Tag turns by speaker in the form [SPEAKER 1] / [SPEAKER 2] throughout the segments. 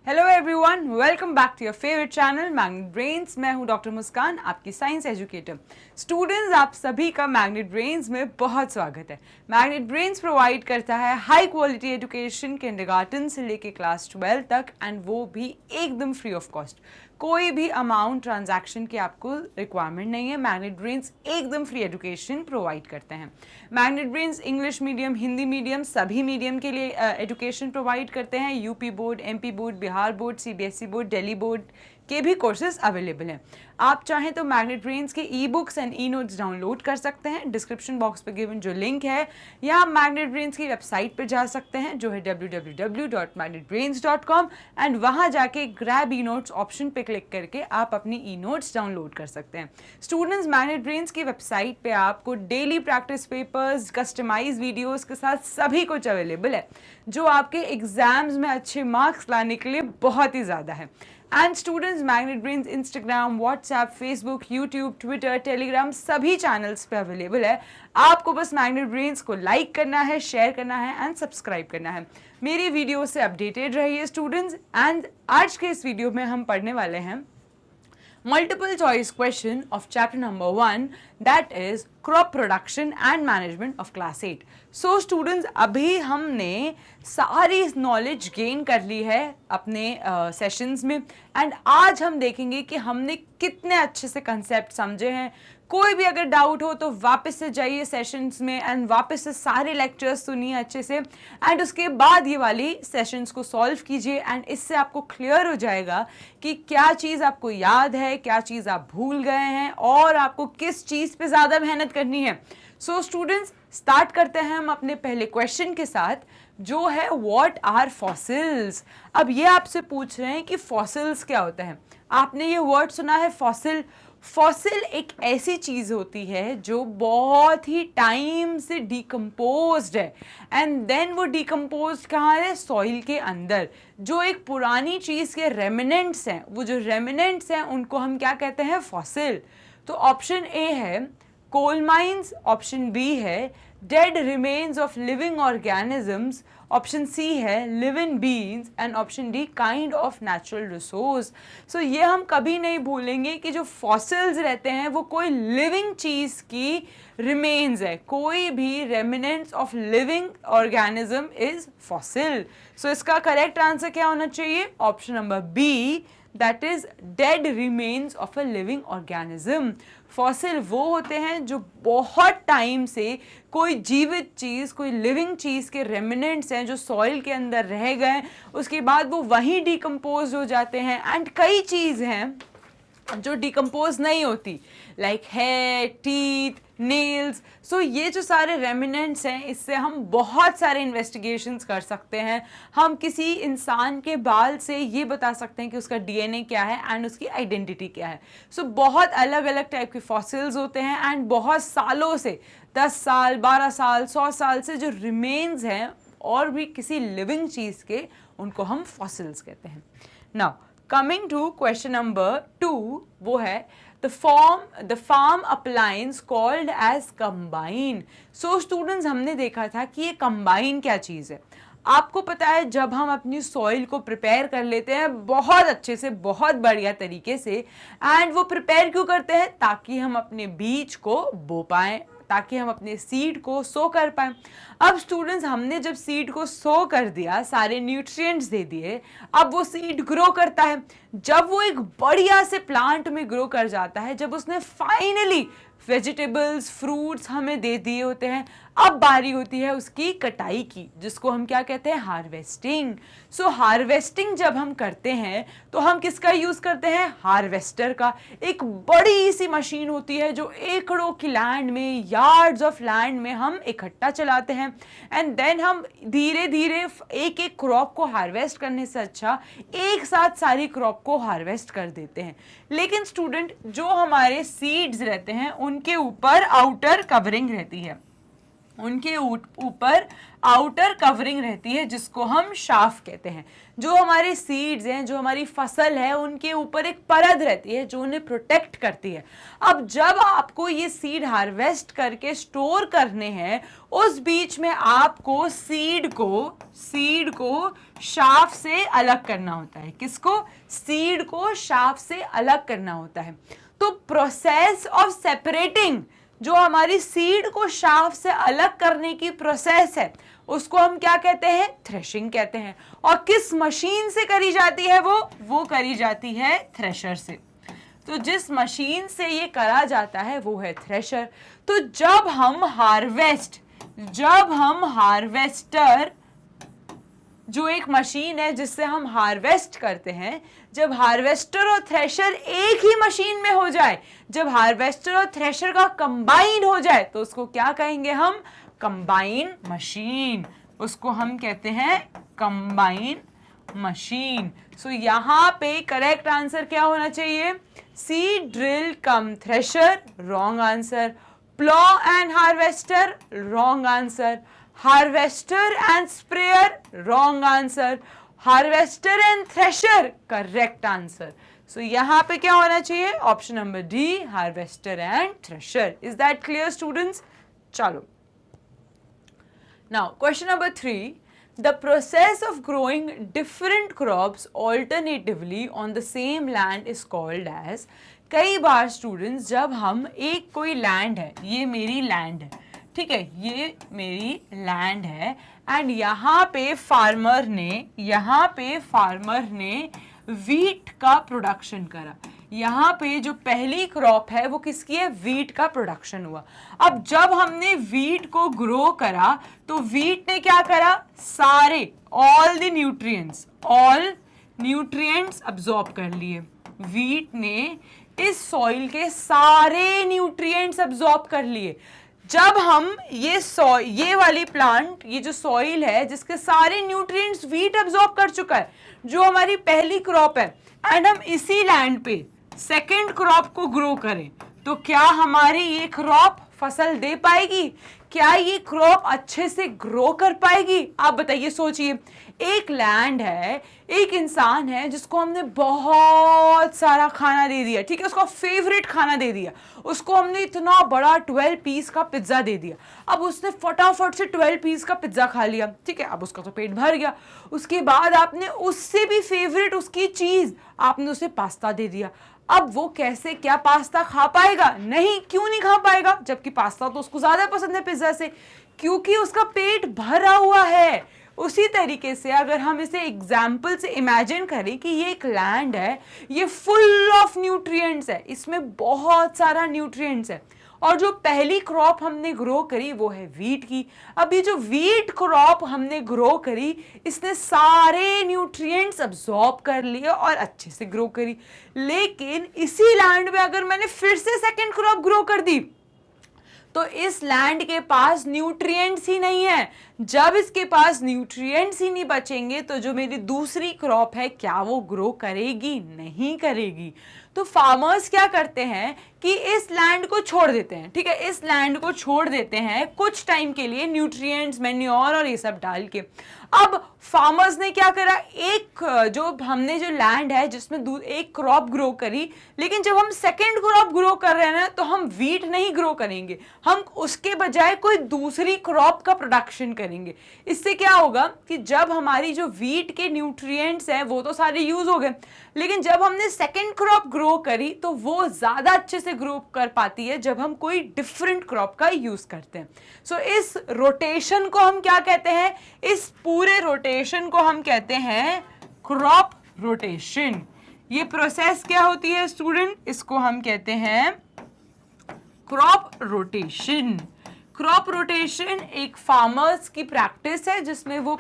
[SPEAKER 1] Hello everyone, welcome back to your favourite channel Magnet Brains. मैं हूं doctor मुस्कान, आपकी science educator. Students, आप सभी का मैग्नेट ब्रेन्स में बहुत स्वागत है। मैग्नेट ब्रेन्स प्रोवाइड करता है हाई क्वालिटी एजुकेशन किंडरगार्टन से लेके क्लास 12 तक, एंड वो भी एकदम फ्री ऑफ कॉस्ट। कोई भी अमाउंट ट्रांजैक्शन की आपको रिक्वायरमेंट नहीं है। मैग्नेट ब्रेन्स एकदम फ्री एजुकेशन प्रोवाइड करते हैं। Magnet brains English medium, Hindi medium, सभी मीडियम के लिए एजुकेशन प्रोवाइड करते हैं। UP board, MP board, Bihar board, CBSE board, Delhi board के भी कोर्सेज अवेलेबल हैं। आप चाहें तो मैग्नेट ब्रेन्स के e books and E notes download कर सकते हैं। डिस्क्रिप्शन बॉक्स पे गिवन जो लिंक है, या आप मैग्नेट ब्रेन्स की वेबसाइट पे जा सकते हैं जो है www.magnetbrains.com, एंड वहाँ जाके ग्रैब ई नोट्स ऑप्शन पे क्लिक करके आप अपनी ई नोट्स डाउनलोड कर सकते हैं। स्टूडेंट्स, मैग्नेट ब्रेन्स की वेबसाइट पे आपको daily practice papers, customise videos के साथ सभी कुछ अवेलेबल है, जो आपके एग्जाम्स में अच्छे मार्क्स लाने के लिए बहुत ही ज़्यादा है। And students, Magnet brains Instagram, WhatsApp, Facebook, YouTube, Twitter, Telegram सभी चैनल्स पे अवेलेबल है। आपको बस मैग्नेट ब्रेन्स को लाइक करना है, शेयर करना है एंड सब्सक्राइब करना है। मेरी वीडियो से अपडेटेड रहिए स्टूडेंट्स। एंड आज के इस वीडियो में हम पढ़ने वाले हैं multiple choice question of chapter number 1, that is crop production and management of class 8. So students, अभी हमने सारी नॉलेज गेन कर ली है अपने सेशंस में, एंड आज हम देखेंगे कि हमने कितने अच्छे से कंसेप्ट समझे हैं। कोई भी अगर डाउट हो तो वापस से जाइए सेशंस में एंड वापस से सारे लेक्चर्स सुनिए अच्छे से, एंड उसके बाद ये वाली सेशंस को सॉल्व कीजिए, एंड इससे आपको क्लियर हो जाएगा कि क्या चीज़ आपको याद है, क्या चीज़ आप भूल गए हैं, और आपको किस चीज़ पे ज़्यादा मेहनत करनी है। सो स्टूडेंट्स, स्टार्ट करते हैं हम अपने पहले क्वेश्चन के साथ, जो है व्हाट आर फॉसिल्स। अब ये आपसे पूछ रहे हैं कि फॉसिल्स क्या होता है। आपने ये वर्ड सुना है, फॉसिल। फॉसिल एक ऐसी चीज़ होती है जो बहुत ही टाइम से डिकम्पोज्ड है, एंड देन वो डिकम्पोज्ड कहाँ है? सॉइल के अंदर। जो एक पुरानी चीज़ के रेमिनेंट्स हैं, वो जो रेमिनेंट्स हैं उनको हम क्या कहते हैं? फॉसिल। तो ऑप्शन ए है कोल माइंस, ऑप्शन बी है dead remains of living organisms, option C है living beans, and option D kind of natural resource. So ये हम कभी नहीं भूलेंगे कि जो फॉसिल्स रहते हैं वो कोई लिविंग चीज़ की रिमेन्स है। कोई भी remnants of living organism is fossil. So इसका करेक्ट आंसर क्या होना चाहिए? Option number B, that is dead remains of a living organism. Fossil वो होते हैं जो बहुत टाइम से कोई जीवित चीज़, कोई लिविंग चीज़ के रेमिनेंट्स हैं जो सॉइल के अंदर रह गए, उसके बाद वो वहीं डिकम्पोज हो जाते हैं। एंड कई चीज़ हैं जो डिकम्पोज नहीं होती, लाइक हेयर, टीथ, नेल्स। सो ये जो सारे रेमिनेंट्स हैं, इससे हम बहुत सारे इन्वेस्टिगेशंस कर सकते हैं। हम किसी इंसान के बाल से ये बता सकते हैं कि उसका डीएनए क्या है एंड उसकी आइडेंटिटी क्या है। सो बहुत अलग अलग टाइप के फॉसिल्स होते हैं, एंड बहुत सालों से, 10 साल, 12 साल, 100 साल से जो रिमेन्स हैं और भी किसी लिविंग चीज़ के, उनको हम फॉसिल्स कहते हैं। Now coming to question number 2, वो है the farm appliance called as combine. So students, हमने देखा था कि ये combine क्या चीज़ है। आपको पता है, जब हम अपनी सॉइल को प्रिपेयर कर लेते हैं बहुत अच्छे से, बहुत बढ़िया तरीके से, एंड वो प्रिपेयर क्यों करते हैं? ताकि हम अपने बीज को बो पाएँ, ताकि हम अपने सीड को सो कर पाएँ। अब स्टूडेंट्स, हमने जब सीड को सो कर दिया, सारे न्यूट्रिएंट्स दे दिए, अब वो सीड ग्रो करता है। जब वो एक बढ़िया से प्लांट में ग्रो कर जाता है, जब उसने फाइनली वेजिटेबल्स, फ्रूट्स हमें दे दिए होते हैं, अब बारी होती है उसकी कटाई की, जिसको हम क्या कहते हैं? हार्वेस्टिंग। सो हार्वेस्टिंग जब हम करते हैं तो हम किसका यूज़ करते हैं? हार्वेस्टर का। एक बड़ी सी मशीन होती है जो एकड़ों की लैंड में, यार्ड्स ऑफ लैंड में हम इकट्ठा चलाते हैं, एंड देन हम धीरे धीरे एक एक क्रॉप को हार्वेस्ट करने से अच्छा एक साथ सारी क्रॉप को हार्वेस्ट कर देते हैं। लेकिन स्टूडेंट, जो हमारे सीड्स रहते हैं उनके ऊपर आउटर कवरिंग रहती है, उनके ऊपर आउटर कवरिंग रहती है जिसको हम शाफ कहते हैं। जो हमारे सीड्स हैं, जो हमारी फसल है, उनके ऊपर एक परत रहती है जो उन्हें प्रोटेक्ट करती है। अब जब आपको ये सीड हार्वेस्ट करके स्टोर करने हैं, उस बीच में आपको सीड को शाफ से अलग करना होता है। किसको? सीड को शाफ से अलग करना होता है। तो प्रोसेस ऑफ सेपरेटिंग, जो हमारी सीड को शाफ से अलग करने की प्रोसेस है, उसको हम क्या कहते हैं? थ्रेशिंग कहते हैं। और किस मशीन से करी जाती है? वो करी जाती है थ्रेशर से। तो जिस मशीन से ये करा जाता है वो है थ्रेशर। तो जब हम हार्वेस्टर, जो एक मशीन है जिससे हम हार्वेस्ट करते हैं, जब हार्वेस्टर और थ्रेशर एक ही मशीन में हो जाए, जब हार्वेस्टर और थ्रेशर का कंबाइन हो जाए, तो उसको क्या कहेंगे हम? Combine machine. उसको हम कहते हैं कंबाइन मशीन। सो यहां पे करेक्ट आंसर क्या होना चाहिए? Seed drill come thresher, wrong answer. Plough and harvester, wrong answer. Harvester and sprayer, wrong answer. Harvester and thresher, correct answer. So यहाँ पे क्या होना चाहिए? Option number D, harvester and thresher. Is that clear, students? चलो. Now, question number 3. The process of growing different crops alternatively on the same land is called as. कई बार students, जब हम कोई land है, ये मेरी land है, ठीक है, ये मेरी लैंड है, एंड यहाँ पे फार्मर ने वीट का प्रोडक्शन करा। यहाँ पे जो पहली क्रॉप है वो किसकी है? वीट का प्रोडक्शन हुआ। अब जब हमने वीट को ग्रो करा तो वीट ने क्या करा? ऑल न्यूट्रिएंट्स अब्सॉर्ब कर लिए। वीट ने इस सॉइल के सारे न्यूट्रिएंट्स अब्सॉर्ब कर लिए। जब हम ये वाली प्लांट, ये जो सॉइल है जिसके सारे न्यूट्रिएंट्स वीट अब्सॉर्ब कर चुका है, जो हमारी पहली क्रॉप है, एंड हम इसी लैंड पे सेकंड क्रॉप को ग्रो करें, तो क्या हमारी ये क्रॉप फसल दे पाएगी? क्या ये क्रॉप अच्छे से ग्रो कर पाएगी? आप बताइए, सोचिए। एक लैंड है, एक इंसान है जिसको हमने बहुत सारा खाना दे दिया, ठीक है, उसका फेवरेट खाना दे दिया, उसको हमने इतना बड़ा 12 पीस का पिज्जा दे दिया। अब उसने फटाफट से 12 पीस का पिज्जा खा लिया, ठीक है, अब उसका तो पेट भर गया। उसके बाद आपने उससे भी फेवरेट उसकी चीज, आपने उसे पास्ता दे दिया। अब वो कैसे, क्या पास्ता खा पाएगा? नहीं। क्यों नहीं खा पाएगा? जबकि पास्ता तो उसको ज्यादा पसंद है पिज्जा से, क्योंकि उसका पेट भरा हुआ है। उसी तरीके से अगर हम इसे एग्जाम्पल से इमेजिन करें कि ये एक लैंड है, ये फुल ऑफ न्यूट्रिएंट्स है, इसमें बहुत सारा न्यूट्रिएंट्स है, और जो पहली क्रॉप हमने ग्रो करी वो है वीट की। अब ये जो वीट क्रॉप हमने ग्रो करी, इसने सारे न्यूट्रिएंट्स अब्सॉर्ब कर लिए और अच्छे से ग्रो करी। लेकिन इसी लैंड में अगर मैंने फिर से सेकंड क्रॉप ग्रो कर दी, तो इस लैंड के पास न्यूट्रिएंट्स ही नहीं है। जब इसके पास न्यूट्रिएंट्स ही नहीं बचेंगे तो जो मेरी दूसरी क्रॉप है, क्या वो ग्रो करेगी? नहीं करेगी। तो फार्मर्स क्या करते हैं कि इस लैंड को छोड़ देते हैं, ठीक है, इस लैंड को छोड़ देते हैं कुछ टाइम के लिए, न्यूट्रिएंट्स, मैन्योर और ये सब डाल के। अब फार्मर्स ने क्या करा, हमने जो लैंड है जिसमें एक क्रॉप ग्रो करी, लेकिन जब हम सेकंड क्रॉप ग्रो कर रहे हैं ना, तो हम वीट नहीं ग्रो करेंगे, हम उसके बजाय कोई दूसरी क्रॉप का प्रोडक्शन करेंगे। इससे क्या होगा कि जब हमारी जो वीट के न्यूट्रिएंट्स हैं वो तो सारे यूज हो गए, लेकिन जब हमने सेकंड क्रॉप ग्रो करी तो वो ज्यादा अच्छे से ग्रो कर पाती है जब हम कोई डिफरेंट क्रॉप का यूज करते हैं। सो इस रोटेशन को हम क्या कहते हैं? इस पूरे रोटेशन को हम कहते हैं क्रॉप रोटेशन। ये प्रोसेस क्या होती है स्टूडेंट? इसको हम कहते हैं क्रॉप रोटेशन। क्रॉप रोटेशन एक फार्मर्स की प्रैक्टिस है जिसमें वो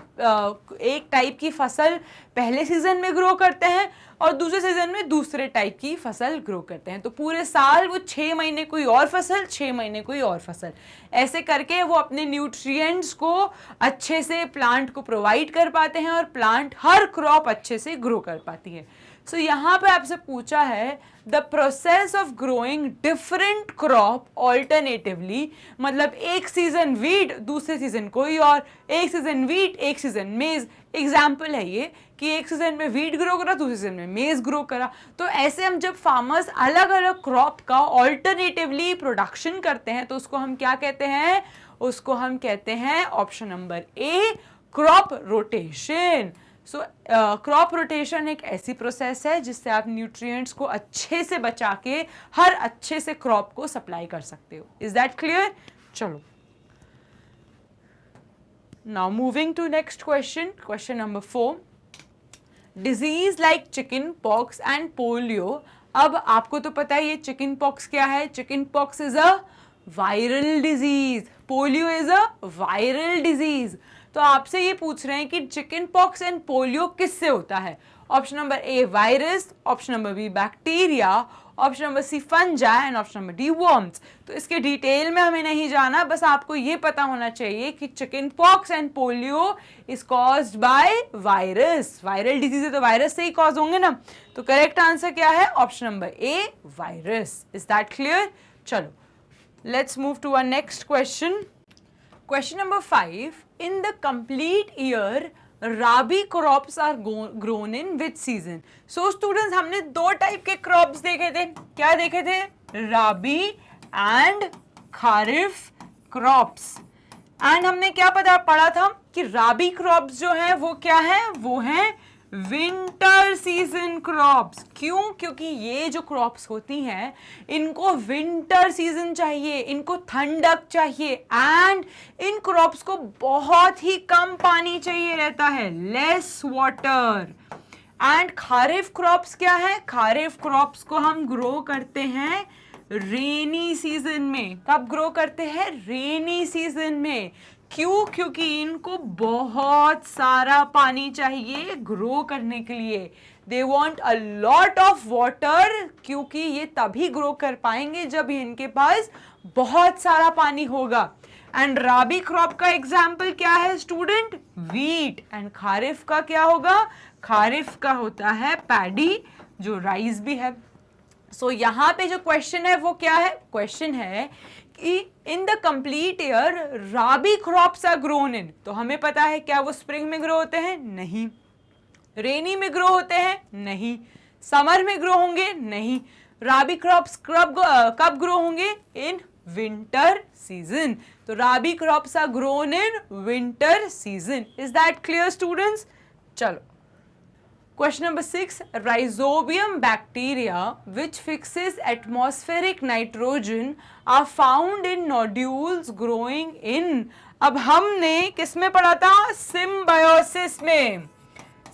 [SPEAKER 1] एक टाइप की फसल पहले सीजन में ग्रो करते हैं और दूसरे सीजन में दूसरे टाइप की फसल ग्रो करते हैं। तो पूरे साल वो 6 महीने कोई और फसल, 6 महीने कोई और फसल, ऐसे करके वो अपने न्यूट्रिएंट्स को अच्छे से प्लांट को प्रोवाइड कर पाते हैं और प्लांट हर क्रॉप अच्छे से ग्रो कर पाती है। सो यहाँ पे आपसे पूछा है the process of growing different crop alternatively, मतलब एक सीजन वीट, दूसरे सीजन कोई और, एक सीजन वीट, एक सीजन मेज। एग्जाम्पल है ये कि एक सीजन में वीट ग्रो करा, दूसरे सीजन में मेज ग्रो करा। तो ऐसे हम जब फार्मर्स अलग अलग क्रॉप का ऑल्टरनेटिवली प्रोडक्शन करते हैं तो उसको हम क्या कहते हैं, उसको हम कहते हैं ऑप्शन नंबर ए, crop rotation. So crop rotation एक ऐसी प्रोसेस है जिससे आप न्यूट्रिएंट्स को अच्छे से बचा के हर अच्छे से क्रॉप को सप्लाई कर सकते हो। Is that clear? चलो, now moving to next question, question number 4। Disease like chicken pox and polio. अब आपको तो पता है ये चिकन पॉक्स क्या है। Chicken pox is a viral disease, polio is a viral disease. तो आपसे ये पूछ रहे हैं कि चिकन पॉक्स एंड पोलियो किससे होता है। Option number A virus, option number B bacteria, option number C fungi and option number D worms. तो इसके डिटेल में हमें नहीं जाना, बस आपको ये पता होना चाहिए कि chicken pox and polio is caused by virus. Viral disease है तो वायरस से ही कॉज होंगे ना। तो करेक्ट आंसर क्या है? Option number A virus. Is that clear? चलो, let's move to our next question. Question number 5. In the complete year, rabi crops are grown in which season? So students, हमने दो type के crops देखे थे। क्या देखे थे? राबी एंड खारिफ crops. एंड हमने क्या पढ़ा था कि राबी क्रॉप्स जो है वो क्या है, वो है विंटर सीजन क्रॉप्स। क्यों? क्योंकि ये जो क्रॉप्स होती हैं इनको विंटर सीजन चाहिए, इनको ठंडक चाहिए एंड इन क्रॉप्स को बहुत ही कम पानी चाहिए रहता है, less water. And kharif crops क्या है? खारिफ क्रॉप्स को हम ग्रो करते हैं रेनी सीजन में। कब ग्रो करते हैं? रेनी सीजन में। क्यों? क्योंकि इनको बहुत सारा पानी चाहिए ग्रो करने के लिए। They want a lot of water, क्योंकि ये तभी ग्रो कर पाएंगे जब इनके पास बहुत सारा पानी होगा। एंड राबी क्रॉप का एग्जाम्पल क्या है स्टूडेंट? वीट। एंड खारिफ का क्या होगा? खारिफ का होता है पैडी, जो राइस भी है। सो यहाँ पे जो क्वेश्चन है वो क्या है? क्वेश्चन है कि in the complete year rabi crops are grown in. तो हमें पता है क्या वो स्प्रिंग में ग्रो होते हैं? नहीं। रेनी में ग्रो होते हैं? नहीं। समर में ग्रो होंगे? नहीं। राबी क्रॉप्स कब ग्रो होंगे? In winter season. तो rabi crops are grown in winter season. Is that clear students? चलो, question number 6. Rhizobium bacteria which fixes atmospheric nitrogen are found in nodules growing in. अब हमने किस में पढ़ा था? सिम्बायोसिस में।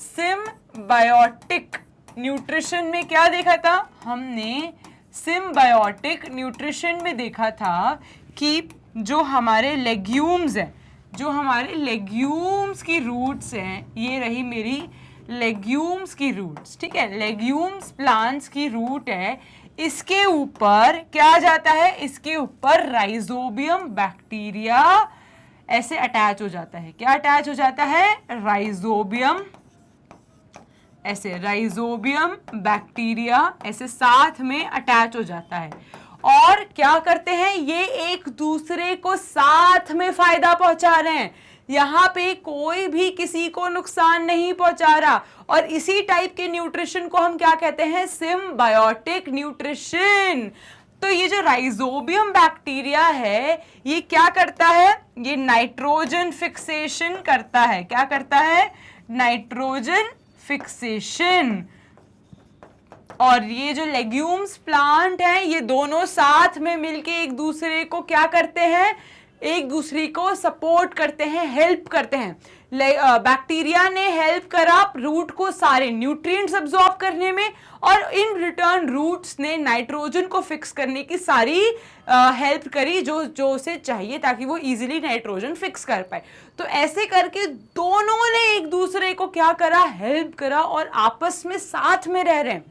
[SPEAKER 1] सिम्बायोटिक न्यूट्रिशन में क्या देखा था? हमने सिम्बायोटिक न्यूट्रिशन में देखा था कि जो हमारे लेग्यूम्स हैं, जो हमारे लेग्यूम्स की रूट्स हैं, ये रही मेरी लेग्यूम्स की रूट्स, ठीक है, लेग्यूम्स प्लांट्स की रूट है, इसके ऊपर क्या जाता है? इसके ऊपर राइजोबियम बैक्टीरिया ऐसे अटैच हो जाता है। क्या अटैच हो जाता है? राइजोबियम, ऐसे राइजोबियम बैक्टीरिया ऐसे साथ में अटैच हो जाता है। और क्या करते हैं? ये एक दूसरे को साथ में फायदा पहुंचा रहे हैं। यहाँ पे कोई भी किसी को नुकसान नहीं पहुंचा रहा। और इसी टाइप के न्यूट्रिशन को हम क्या कहते हैं? Symbiotic nutrition. तो ये जो राइजोबियम बैक्टीरिया है ये क्या करता है? ये नाइट्रोजन फिक्सेशन करता है। क्या करता है? Nitrogen fixation. और ये जो लेग्यूम्स प्लांट है ये दोनों साथ में मिलके एक दूसरे को क्या करते हैं? एक दूसरे को सपोर्ट करते हैं, हेल्प करते हैं। बैक्टीरिया ने हेल्प करा रूट को सारे न्यूट्रिएंट्स अब्सॉर्ब करने में, और इन रिटर्न रूट्स ने नाइट्रोजन को फिक्स करने की सारी हेल्प करी जो जो उसे चाहिए ताकि वो इजीली नाइट्रोजन फिक्स कर पाए। तो ऐसे करके दोनों ने एक दूसरे को क्या करा, हेल्प करा, और आपस में साथ में रह रहे हैं।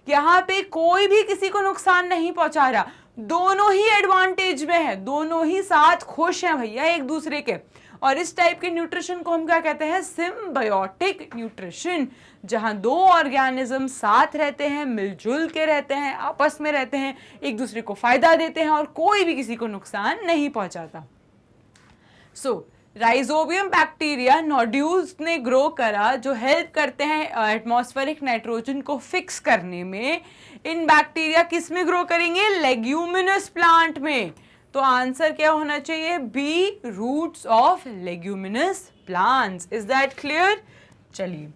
[SPEAKER 1] यहाँ पे कोई भी किसी को नुकसान नहीं पहुंचा रहा, दोनों ही एडवांटेज में है, दोनों ही साथ खुश हैं भैया एक दूसरे के। और इस टाइप के न्यूट्रिशन को हम क्या कहते हैं, सिम्बायोटिक न्यूट्रिशन, जहां दो ऑर्गेनिज्म साथ रहते हैं, मिलजुल के रहते हैं, आपस में रहते हैं, एक दूसरे को फायदा देते हैं और कोई भी किसी को नुकसान नहीं पहुंचाता। सो राइजोबियम बैक्टीरिया नोड्यूल्स ने ग्रो करा जो हेल्प करते हैं एटमॉस्फेरिक नाइट्रोजन को फिक्स करने में। इन बैक्टीरिया किस में ग्रो करेंगे, लेग्यूमिनस प्लांट में। तो आंसर क्या होना चाहिए, B, roots of leguminous plants. Is that clear? चलिए,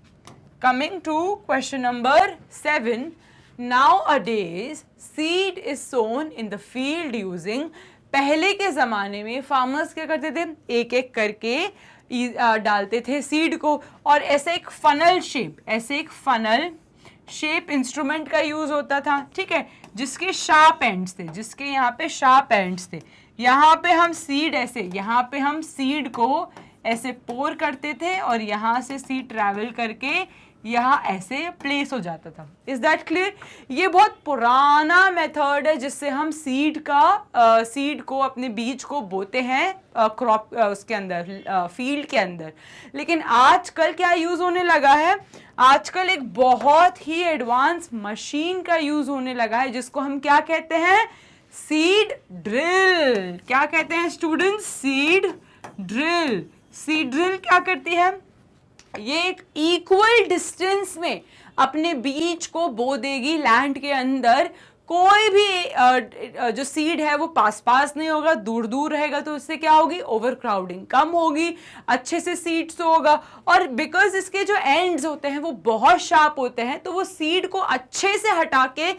[SPEAKER 1] coming to question number 7। Nowadays seed is sown in the field using, पहले के ज़माने में फार्मर्स क्या करते थे, एक एक करके डालते थे सीड को, और ऐसे एक फनल शेप इंस्ट्रूमेंट का यूज़ होता था, ठीक है, जिसके शार्प एंड्स थे, जिसके यहाँ पे शार्प एंड्स थे। यहाँ पे हम सीड ऐसे, यहाँ पे हम सीड को ऐसे पोर करते थे और यहाँ से सीड ट्रैवल करके यहाँ ऐसे प्लेस हो जाता था। Is that clear? ये बहुत पुराना मेथड है जिससे हम सीड को, अपने बीज को बोते हैं क्रॉप उसके अंदर, फील्ड के अंदर। लेकिन आजकल क्या यूज होने लगा है, आजकल एक बहुत ही एडवांस मशीन का यूज होने लगा है जिसको हम क्या कहते हैं, सीड ड्रिल। क्या कहते हैं students, seed drill. Seed drill क्या करती है, ये एक इक्वल डिस्टेंस में अपने बीज को बो देगी लैंड के अंदर। कोई भी जो सीड है वो पास पास नहीं होगा, दूर दूर रहेगा, तो इससे क्या होगी, ओवरक्राउडिंग कम होगी, अच्छे से सीड्स होगा। और बिकॉज इसके जो एंड्स होते हैं वो बहुत शार्प होते हैं, तो वो सीड को अच्छे से हटा के,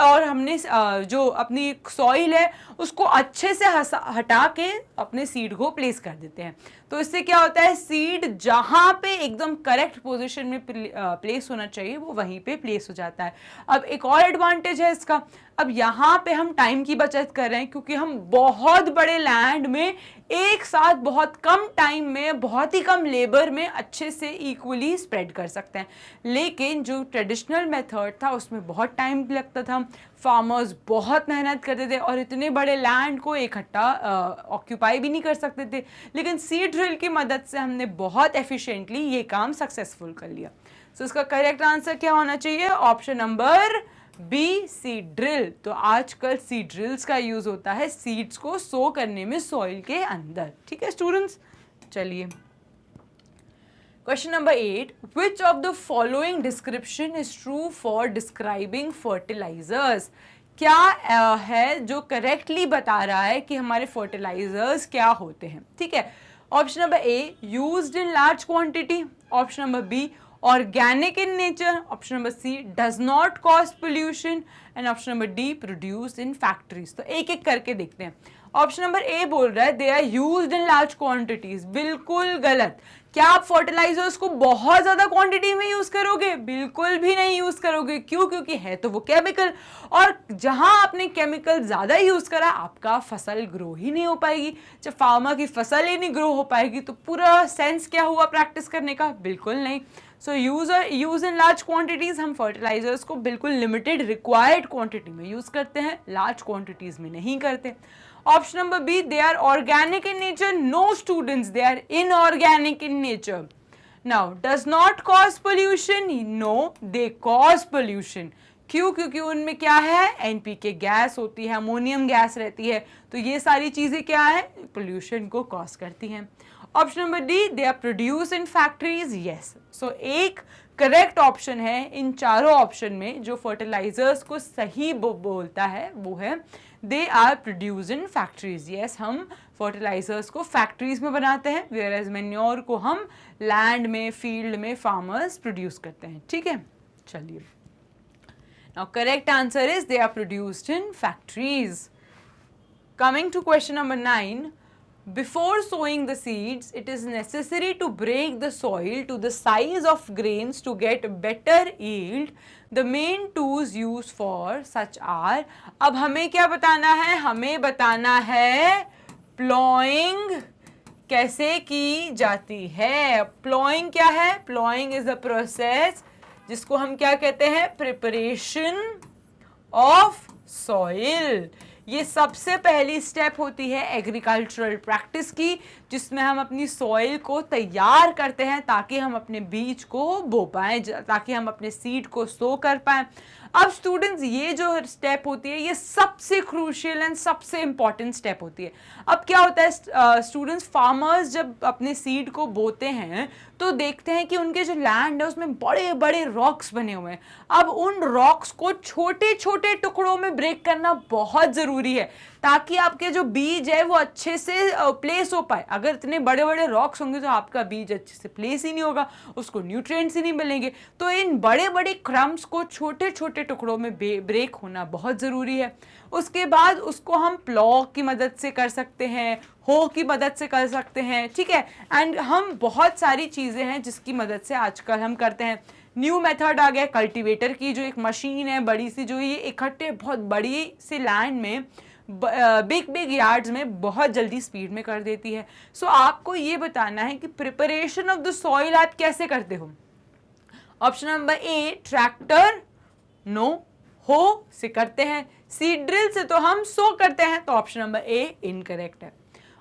[SPEAKER 1] और हमने जो अपनी सॉइल है उसको अच्छे से हटा के अपने सीड को प्लेस कर देते हैं। तो इससे क्या होता है, सीड जहां पे एकदम करेक्ट पोजीशन में प्लेस होना चाहिए वो वहीं पे प्लेस हो जाता है। अब एक और एडवांटेज है इसका, अब यहाँ पे हम टाइम की बचत कर रहे हैं क्योंकि हम बहुत बड़े लैंड में एक साथ बहुत कम टाइम में, बहुत ही कम लेबर में अच्छे से इक्वली स्प्रेड कर सकते हैं। लेकिन जो ट्रेडिशनल मेथड था उसमें बहुत टाइम लगता था, फार्मर्स बहुत मेहनत करते थे और इतने बड़े लैंड को इकट्ठा ऑक्यूपाई भी नहीं कर सकते थे। लेकिन सीड ड्रिल की मदद से हमने बहुत एफिशिएंटली ये काम सक्सेसफुल कर लिया। सो इसका करेक्ट आंसर क्या होना चाहिए, option number B, seed drill. तो आजकल सीड ड्रिल्स का यूज होता है सीड्स को सो करने में सॉइल के अंदर। ठीक है स्टूडेंट्स, चलिए question number 8, which of the following description is true for describing fertilisers. क्या है जो करेक्टली बता रहा है कि हमारे फर्टिलाइजर्स क्या होते हैं। ठीक है, option number A, used in large quantity, option number B, organic in nature, option number C, does not cause pollution, and option number D, produced in factories। तो एक एक करके देखते हैं। ऑप्शन नंबर ए बोल रहा है they are used in large quantities, बिल्कुल गलत। क्या आप फर्टिलाइजर्स को बहुत ज्यादा क्वांटिटी में यूज करोगे? बिल्कुल भी नहीं यूज करोगे। क्यों? क्योंकि है तो वो केमिकल, और जहां आपने केमिकल ज्यादा यूज करा आपका फसल ग्रो ही नहीं हो पाएगी। जब फार्मर की फसल ही नहीं ग्रो हो पाएगी तो पूरा सेंस क्या हुआ प्रैक्टिस करने का? बिल्कुल नहीं। So use in large quantities, हम फर्टिलाइजर्स को बिल्कुल लिमिटेड रिक्वायर्ड क्वांटिटी में यूज करते हैं, लार्ज क्वांटिटीज में नहीं करते। Option number B, they are organic in nature, no students, they are inorganic in nature. Now does not cause pollution, no they cause pollution. क्यों? क्योंकि उनमें क्या है, एनपीके गैस होती है, अमोनियम गैस रहती है, तो ये सारी चीजें क्या है, पोल्यूशन को कॉज करती हैं। Option number D, they are produce in factories, yes. So एक करेक्ट ऑप्शन है इन चारों ऑप्शन में जो फर्टिलाइजर्स को सही बोलता है वो है they are produce in factories. Yes, हम फर्टिलाइजर्स को फैक्ट्रीज में बनाते हैं, वेयर एज मैन्योर को हम लैंड में, फील्ड में फार्मर्स प्रोड्यूस करते हैं। ठीक है, चलिए, now correct answer is they are produced in factories. Coming to question number 9, Before sowing the seeds, it is necessary to break the soil to the size of grains to get better yield. The main tools used for such are. अब हमें क्या बताना है? हमें बताना है ploughing कैसे की जाती है. प्लॉइंग क्या है? प्लॉइंग इज अ प्रोसेस जिसको हम क्या कहते हैं? Preparation of soil. ये सबसे पहली स्टेप होती है एग्रीकल्चरल प्रैक्टिस की, जिसमें हम अपनी सॉइल को तैयार करते हैं ताकि हम अपने बीज को बो पाएं, ताकि हम अपने सीड को सो कर पाएं. अब स्टूडेंट्स, ये जो स्टेप होती है ये सबसे क्रूशियल एंड सबसे इंपॉर्टेंट स्टेप होती है. अब क्या होता है स्टूडेंट्स, फार्मर्स जब अपने सीड को बोते हैं तो देखते हैं कि उनके जो लैंड है उसमें बड़े बड़े रॉक्स बने हुए हैं. अब उन रॉक्स को छोटे छोटे टुकड़ों में ब्रेक करना बहुत ज़रूरी है ताकि आपके जो बीज है वो अच्छे से प्लेस हो पाए. अगर इतने बड़े बड़े रॉक्स होंगे तो आपका बीज अच्छे से प्लेस ही नहीं होगा, उसको न्यूट्रिएंट्स ही नहीं मिलेंगे. तो इन बड़े बड़े क्रम्स को छोटे छोटे टुकड़ों में ब्रेक होना बहुत ज़रूरी है. उसके बाद उसको हम प्लॉ की मदद से कर सकते हैं, हो की मदद से कर सकते हैं, ठीक है. एंड हम बहुत सारी चीज़ें हैं जिसकी मदद से आजकल हम करते हैं. न्यू मेथड आ गया कल्टीवेटर की, जो एक मशीन है बड़ी सी, जो ये इकट्ठे बहुत बड़ी सी लैंड में बिग बिग यार्ड्स में बहुत जल्दी स्पीड में कर देती है. सो आपको ये बताना है कि प्रिपरेशन ऑफ द सॉइल आप कैसे करते हो. Option number A tractor, no. Hoe से करते हैं. सीड ड्रिल से तो हम सो करते हैं, तो ऑप्शन नंबर ए इनकरेक्ट है.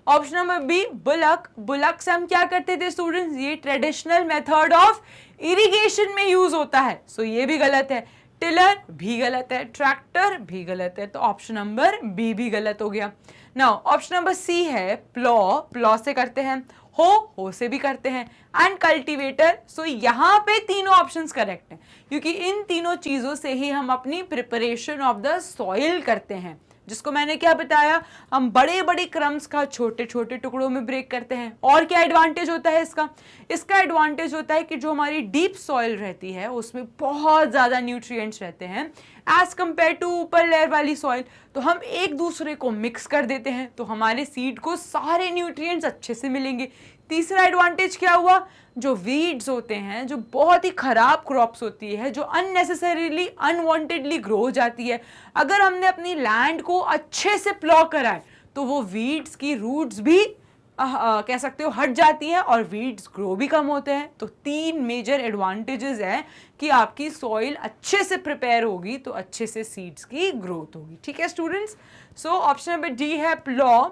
[SPEAKER 1] Option number B bullock. Bullock से हम क्या करते थे स्टूडेंट्स? ये ट्रेडिशनल मेथड ऑफ इरिगेशन में यूज होता है, सो ये भी गलत है. टिलर भी गलत है, ट्रैक्टर भी गलत है, तो ऑप्शन नंबर बी भी गलत हो गया. नाउ ऑप्शन नंबर सी है प्लॉ. प्लॉ से करते हैं. हो से भी करते हैं. And cultivator. सो यहाँ पे तीनों ऑप्शंस करेक्ट हैं क्योंकि इन तीनों चीजों से ही हम अपनी प्रिपरेशन ऑफ द सॉइल करते हैं, जिसको मैंने क्या बताया, हम बड़े बड़े क्रम्स का छोटे छोटे टुकड़ों में ब्रेक करते हैं. और क्या एडवांटेज होता है इसका? इसका एडवांटेज होता है कि जो हमारी डीप सॉइल रहती है उसमें बहुत ज़्यादा न्यूट्रिएंट्स रहते हैं एज कंपेयर टू ऊपर लेयर वाली सॉइल. तो हम एक दूसरे को मिक्स कर देते हैं तो हमारे सीड को सारे न्यूट्रिएंट्स अच्छे से मिलेंगे. तीसरा एडवांटेज क्या हुआ? जो वीड्स होते हैं, जो बहुत ही खराब क्रॉप्स होती है, जो अननेसेसरीली अनवांटेडली ग्रो हो जाती है, अगर हमने अपनी लैंड को अच्छे से प्लॉ कराए तो वो वीड्स की रूट्स भी कह सकते हो हट जाती हैं और वीड्स ग्रो भी कम होते हैं. तो तीन मेजर एडवांटेजेस हैं कि आपकी सॉइल अच्छे से प्रिपेयर होगी तो अच्छे से सीड्स की ग्रोथ होगी. ठीक है स्टूडेंट्स. सो ऑप्शन नंबर डी है प्लॉ.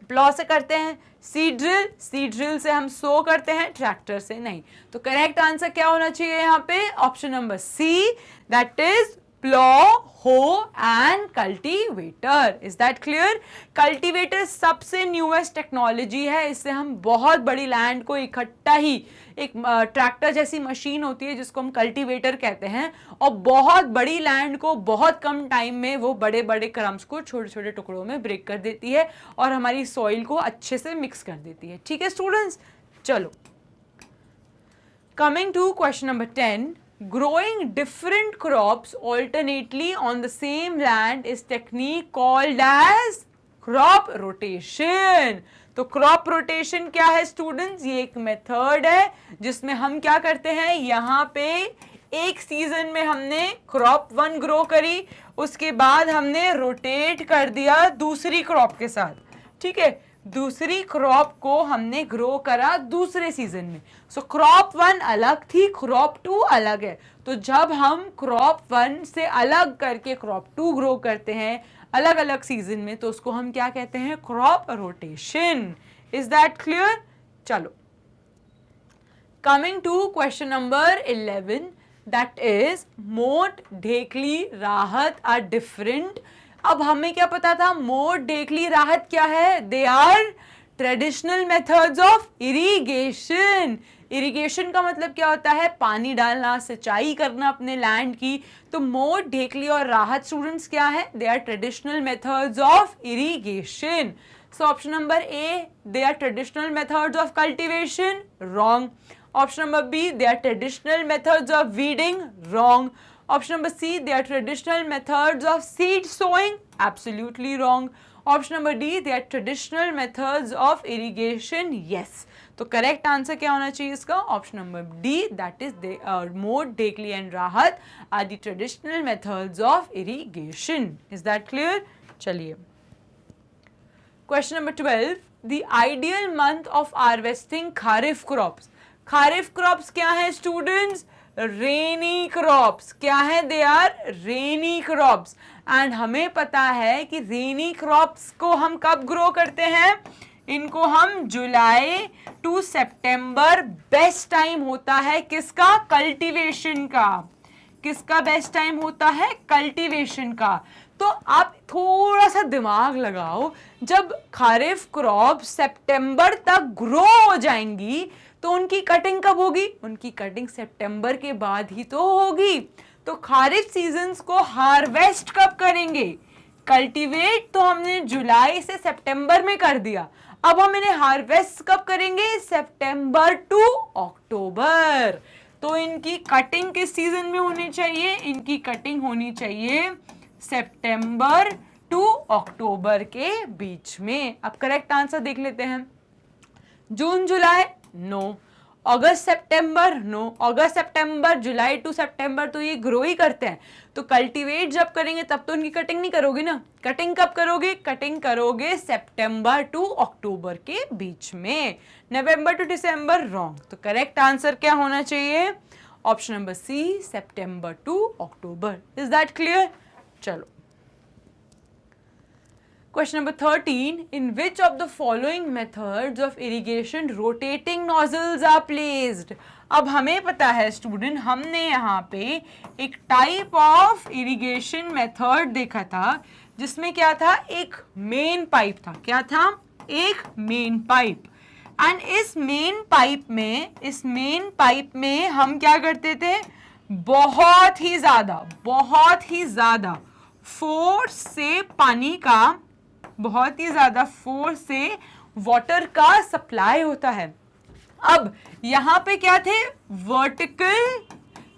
[SPEAKER 1] प्लॉ से करते हैं. Seed drill. सीड ड्रिल से हम सो करते हैं, ट्रैक्टर से नहीं. तो करेक्ट आंसर क्या होना चाहिए यहाँ पे? Option number C, that is plough, hoe and cultivator. Is that clear? Cultivator सबसे न्यूएस्ट टेक्नोलॉजी है. इससे हम बहुत बड़ी लैंड को इकट्ठा ही, एक ट्रैक्टर जैसी मशीन होती है जिसको हम कल्टीवेटर कहते हैं, और बहुत बड़ी लैंड को बहुत कम टाइम में वो बड़े बड़े क्रम्स को छोटे छोटे टुकड़ों में ब्रेक कर देती है और हमारी सॉइल को अच्छे से मिक्स कर देती है. ठीक है स्टूडेंट्स. चलो, coming to question number 10. Growing different crops alternately on the same land is technique called as crop rotation. तो क्रॉप रोटेशन क्या है स्टूडेंट्स? ये एक मेथड है जिसमें हम क्या करते हैं, यहाँ पे एक सीजन में हमने क्रॉप 1 ग्रो करी, उसके बाद हमने रोटेट कर दिया दूसरी क्रॉप के साथ. ठीक है, दूसरी क्रॉप को हमने ग्रो करा दूसरे सीजन में. सो क्रॉप 1 अलग थी, क्रॉप 2 अलग है. तो जब हम क्रॉप 1 से अलग करके क्रॉप 2 ग्रो करते हैं अलग अलग सीजन में, तो उसको हम क्या कहते हैं? Crop rotation. Is that clear? चलो, coming to question number 11, that is moat, dhekli, राहत आर डिफरेंट. अब हमें क्या पता था? मोट, ढेकली, राहत क्या है? They are traditional methods of irrigation. Irrigation का मतलब क्या होता है? पानी डालना, सिंचाई करना अपने लैंड की. तो मोट, ढेकली और राहत स्टूडेंट्स क्या है? They are traditional methods of irrigation. So option number A, they are traditional methods of cultivation. Wrong. Option number B, they are traditional methods of weeding. Wrong. Option number C, they are traditional methods of seed sowing. Absolutely wrong. Option number D, they are traditional methods of irrigation, yes. तो correct answer क्या होना चाहिए इसका? Option number D, that is they moat, dhekli and rahat are the traditional methods of irrigation. Is that clear? चलिए, question number 12, the ideal month of harvesting kharif crops. Kharif crops क्या है students? Rainy crops. क्या है? They are rainy crops. And हमें पता है कि रेनी crops को हम कब ग्रो करते हैं? इनको हम जुलाई टू सितंबर बेस्ट टाइम होता है किसका? कल्टीवेशन का। किसका बेस्ट टाइम होता है? कल्टीवेशन का। तो आप थोड़ा सा दिमाग लगाओ, जब खारिफ क्रॉप सितंबर तक ग्रो हो जाएंगी तो उनकी कटिंग कब होगी? उनकी कटिंग सितंबर के बाद ही तो होगी। तो खारिफ सीजन्स को हार्वेस्ट कब करेंगे? कल्टीवेट तो हमने जुलाई से सितंबर में कर दिया, अब हम इन्हें हार्वेस्ट कब करेंगे? सितंबर टू अक्टूबर। तो इनकी कटिंग किस सीजन में होनी चाहिए? इनकी कटिंग होनी चाहिए सितंबर टू अक्टूबर के बीच में। अब करेक्ट आंसर देख लेते हैं। जून जुलाई, नो। अगस्त सितंबर, नो। अगस्त सितंबर, जुलाई टू सितंबर तो ये ग्रो ही करते हैं। तो कल्टीवेट जब करेंगे तब तो उनकी कटिंग नहीं करोगे ना। कटिंग कब करोगे? कटिंग करोगे सितंबर टू अक्टूबर के बीच में। November to December, wrong. तो करेक्ट आंसर क्या होना चाहिए? Option number C, September to October. Is that clear? चलो, question number 13, in which of the following methods of irrigation rotating nozzles are placed? अब हमें पता है स्टूडेंट, हमने यहाँ पे एक टाइप ऑफ इरिगेशन मेथड देखा था जिसमें क्या था? एक मेन पाइप था। क्या था? एक मेन पाइप। एंड इस मेन पाइप में हम क्या करते थे? बहुत ही ज्यादा फोर्स से पानी का, बहुत ही ज्यादा फोर्स से वाटर का सप्लाई होता है। अब यहाँ पे क्या थे?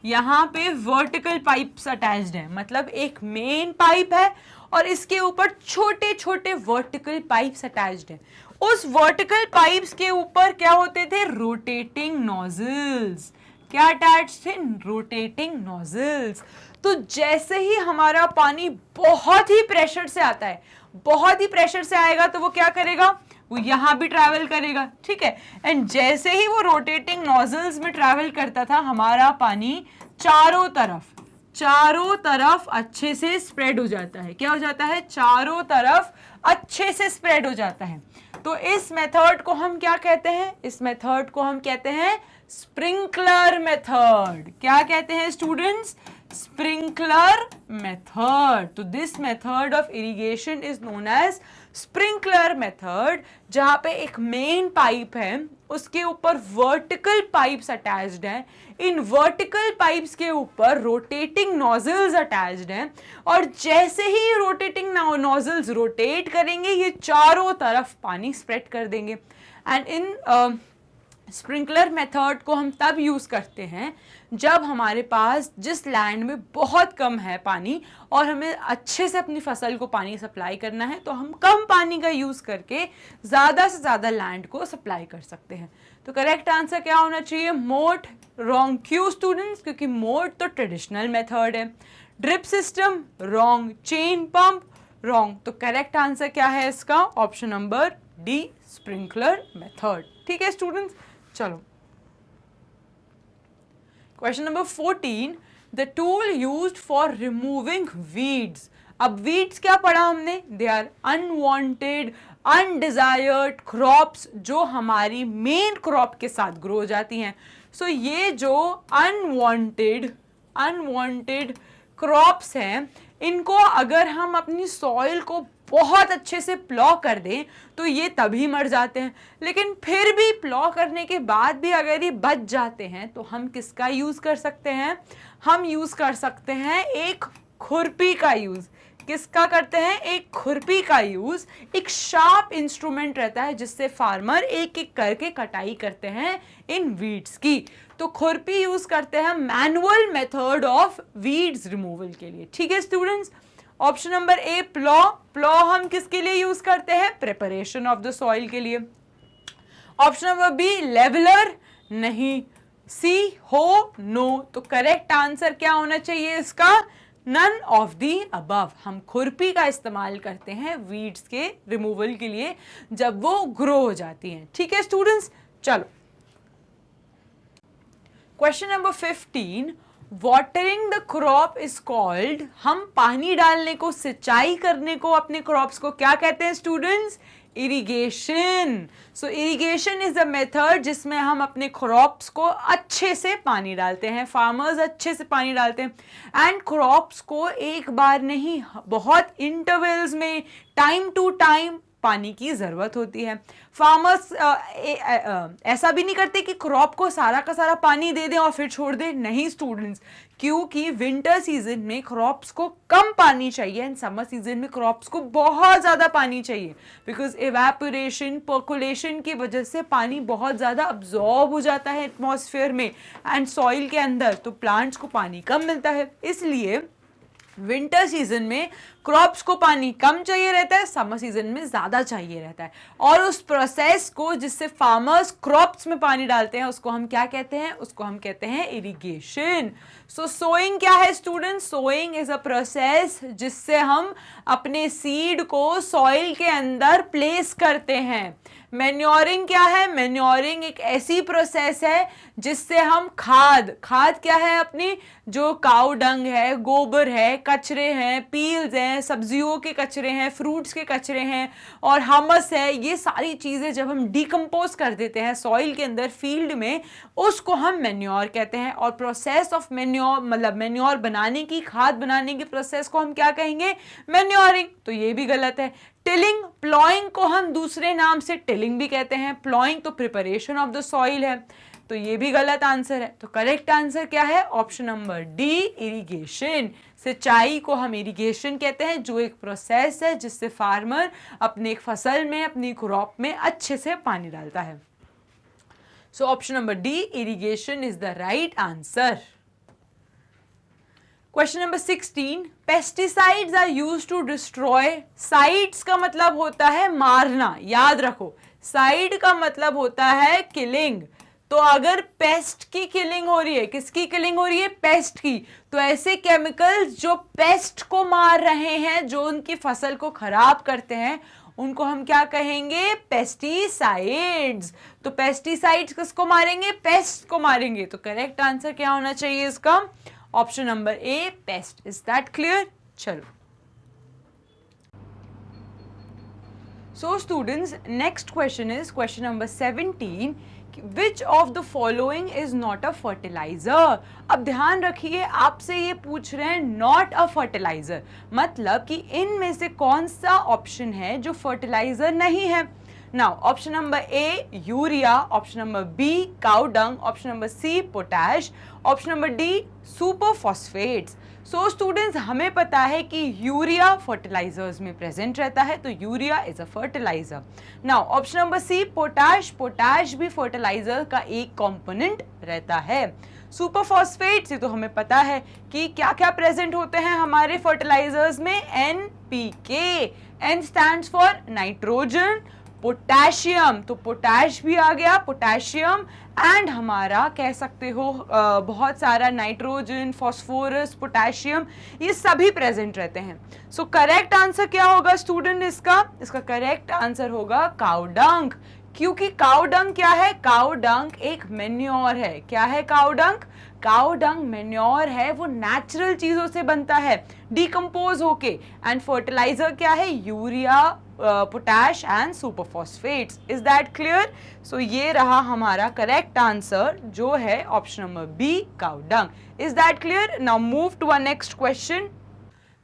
[SPEAKER 1] यहाँ पे वर्टिकल पाइप्स अटैच्ड है, मतलब एक मेन पाइप है और इसके ऊपर छोटे छोटे वर्टिकल पाइप्स अटैच्ड है। उस वर्टिकल पाइप्स के ऊपर क्या होते थे? Rotating nozzles. क्या अटैच थे? Rotating nozzles. तो जैसे ही हमारा पानी बहुत ही प्रेशर से आता है, बहुत ही प्रेशर से आएगा तो वो क्या करेगा? वो यहां भी ट्रैवल करेगा, ठीक है। एंड जैसे ही वो रोटेटिंग नोजल्स में ट्रैवल करता था, हमारा पानी चारों तरफ अच्छे से स्प्रेड हो जाता है। क्या हो जाता है? चारों तरफ अच्छे से स्प्रेड हो जाता है। तो इस मेथड को हम क्या कहते हैं? इस मेथड को हम कहते हैं स्प्रिंकलर मेथड। क्या कहते हैं स्टूडेंट्स? Sprinkler method. तो this method of irrigation is known as sprinkler method, जहां पे एक मेन पाइप है, उसके ऊपर वर्टिकल पाइप्स अटैच्ड हैं। इन वर्टिकल पाइप्स के ऊपर रोटेटिंग नोजल्स अटैच्ड हैं और जैसे ही रोटेटिंग नोजल्स रोटेट करेंगे, ये चारों तरफ पानी स्प्रेड कर देंगे। एंड इन स्प्रिंकलर मेथड को हम तब यूज करते हैं जब हमारे पास जिस लैंड में बहुत कम है पानी और हमें अच्छे से अपनी फसल को पानी सप्लाई करना है, तो हम कम पानी का यूज करके ज्यादा से ज्यादा लैंड को सप्लाई कर सकते हैं। तो करेक्ट आंसर क्या होना चाहिए? मोट। रॉन्ग। क्यों स्टूडेंट्स? क्योंकि मोट तो ट्रेडिशनल मेथड है। Drip system, wrong. Chain pump, wrong. तो करेक्ट आंसर क्या है इसका? Option number D, sprinkler method. ठीक है स्टूडेंट्स, चलो question number 14, the tool used for removing weeds. अब वीड्स क्या पढ़ा हमने? They are unwanted undesired crops जो हमारी मेन क्रॉप के साथ ग्रो हो जाती हैं। सो ये जो अनवांटेड क्रॉप्स हैं, इनको अगर हम अपनी सॉइल को बहुत अच्छे से प्लॉ कर दें तो ये तभी मर जाते हैं। लेकिन फिर भी प्लॉ करने के बाद भी अगर ये बच जाते हैं तो हम किसका यूज कर सकते हैं? हम यूज कर सकते हैं एक खुरपी का यूज। किसका करते हैं? एक खुरपी का यूज। एक शार्प इंस्ट्रूमेंट रहता है जिससे फार्मर एक एक करके कटाई करते हैं इन वीड्स की। तो खुरपी यूज करते हैं manual method of weeds removal के लिए। ठीक है स्टूडेंट्स, ऑप्शन नंबर ए प्लॉ, प्लॉ हम किसके लिए यूज करते हैं? प्रिपरेशन ऑफ द सॉइल के लिए। ऑप्शन नंबर बी लेवलर, नहीं। सी हो, नो। तो करेक्ट आंसर क्या होना चाहिए इसका? None of the above. हम खुरपी का इस्तेमाल करते हैं वीड्स के रिमूवल के लिए जब वो ग्रो हो जाती हैं। ठीक है स्टूडेंट्स, चलो question number 15, watering the crop is called, हम पानी डालने को, सिंचाई करने को अपने क्रॉप्स को क्या कहते हैं students? Irrigation. So irrigation is the method जिसमें हम अपने क्रॉप्स को अच्छे से पानी डालते हैं, फार्मर्स अच्छे से पानी डालते हैं एंड क्रॉप्स को एक बार नहीं, बहुत इंटरवल्स में, टाइम टू टाइम पानी की जरूरत होती है। फार्मर्स ऐसा भी नहीं करते कि क्रॉप को सारा का सारा पानी दे दें और फिर छोड़ दें, नहीं स्टूडेंट्स, क्योंकि विंटर सीजन में क्रॉप्स को कम पानी चाहिए एंड समर सीजन में क्रॉप्स को बहुत ज़्यादा पानी चाहिए, बिकॉज इवेपोरेशन, पर्कुलेशन की वजह से पानी बहुत ज़्यादा अब्जॉर्ब हो जाता है एटमॉस्फेयर में एंड सॉइल के अंदर, तो प्लांट्स को पानी कम मिलता है। इसलिए विंटर सीजन में क्रॉप्स को पानी कम चाहिए रहता है, समर सीजन में ज़्यादा चाहिए रहता है, और उस प्रोसेस को जिससे फार्मर्स क्रॉप्स में पानी डालते हैं उसको हम क्या कहते हैं? उसको हम कहते हैं इरिगेशन। सो सोइंग क्या है student? Sowing is a process जिससे हम अपने सीड को सॉइल के अंदर प्लेस करते हैं। मैन्योरिंग क्या है? मैन्योरिंग एक ऐसी प्रोसेस है जिससे हम खाद, खाद क्या है? अपनी जो काऊ डंग है, गोबर है, कचरे हैं, पील्स हैं, सब्जियों के कचरे हैं, फ्रूट्स के कचरे हैं और हमस है, ये सारी चीज़ें जब हम डिकम्पोज कर देते हैं सॉइल के अंदर, फील्ड में, उसको हम मैन्योर कहते हैं। और प्रोसेस ऑफ मैन्योर, मतलब मैन्योर बनाने की, खाद बनाने की प्रोसेस को हम क्या कहेंगे? मैन्योरिंग। तो ये भी गलत है। टिलिंग, प्लॉइंग को हम दूसरे नाम से टिलिंग भी कहते हैं। प्लॉइंग तो प्रिपरेशन ऑफ द सॉइल है, तो ये भी गलत आंसर है। तो करेक्ट आंसर क्या है? Option number D, irrigation. सिंचाई को हम इरिगेशन कहते हैं, जो एक प्रोसेस है जिससे फार्मर अपने फसल में, अपनी क्रॉप में अच्छे से पानी डालता है। So option number D, irrigation is the right answer. Question number 16, pesticides are used to destroy, sides का मतलब होता है मारना, याद रखो, साइड का मतलब होता है किलिंग। तो अगर पेस्ट की किलिंग हो रही है, किसकी किलिंग हो रही है? पेस्ट की। तो ऐसे केमिकल्स जो पेस्ट को मार रहे हैं, जो उनकी फसल को खराब करते हैं, उनको हम क्या कहेंगे? पेस्टिसाइड्स। तो पेस्टिसाइड्स किसको मारेंगे? पेस्ट को मारेंगे। तो करेक्ट आंसर क्या होना चाहिए इसका? Option number A, paste. Is that clear? चलो, so students, next question is question number 17, which of the following is not a fertilizer? अब ध्यान रखिए, आपसे ये पूछ रहे हैं नॉट अ फर्टिलाइजर, मतलब कि इनमें से कौन सा ऑप्शन है जो फर्टिलाइजर नहीं है। Now option number A urea, option number B cow dung, option number C potash, option number D super phosphates. So students, हमें पता है कि यूरिया फर्टिलाइजर्स में प्रेजेंट रहता है, तो urea is a fertilizer. Now option number C potash, potash भी fertilizer का एक कंपोनेंट रहता है। सुपर फॉस्फेट से तो हमें पता है कि क्या क्या प्रेजेंट होते हैं हमारे फर्टिलाइजर्स में, NPK, N stands for nitrogen, potassium, तो पोटैश भी आ गया, पोटेशियम, एंड हमारा कह सकते हो बहुत सारा नाइट्रोजन, फॉस्फोरस, पोटेशियम, ये सभी प्रेजेंट रहते हैं। सो करेक्ट आंसर क्या होगा स्टूडेंट इसका? इसका करेक्ट आंसर होगा काउ डंग, क्योंकि काउ डंग क्या है? काउ डंग एक मेन्योर है। क्या है cow dung? Cow dung manure है, वो नेचुरल चीजों से बनता है, डिकम्पोज होके। एंड फर्टिलाइजर क्या है? Urea, potash and super phosphates. Is that clear? So ये रहा हमारा करेक्ट आंसर, जो है option number B, cow dung. Is that clear? Now move to our next question.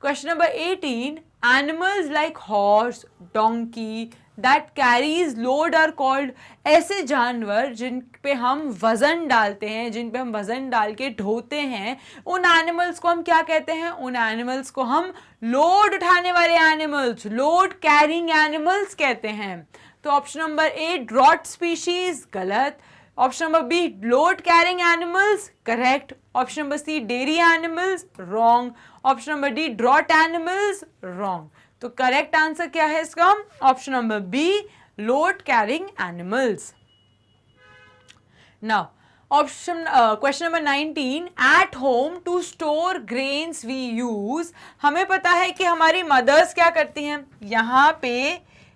[SPEAKER 1] Question number 18, animals like horse, donkey that carries load are called, ऐसे जानवर जिन पे हम वजन डालते हैं, जिन पे हम वजन डाल के ढोते हैं, उन एनिमल्स को हम क्या कहते हैं? उन एनिमल्स को हम लोड उठाने वाले एनिमल्स, लोड कैरिंग एनिमल्स कहते हैं। तो option number A draught species, गलत। Option number B load carrying animals, correct. Option number C dairy animals, wrong. Option number D draught animals, wrong. तो करेक्ट आंसर क्या है इसका? Option number B load carrying animals. Now option question number 19, at home to store grains we use. हमें पता है कि हमारी mother's क्या करती हैं,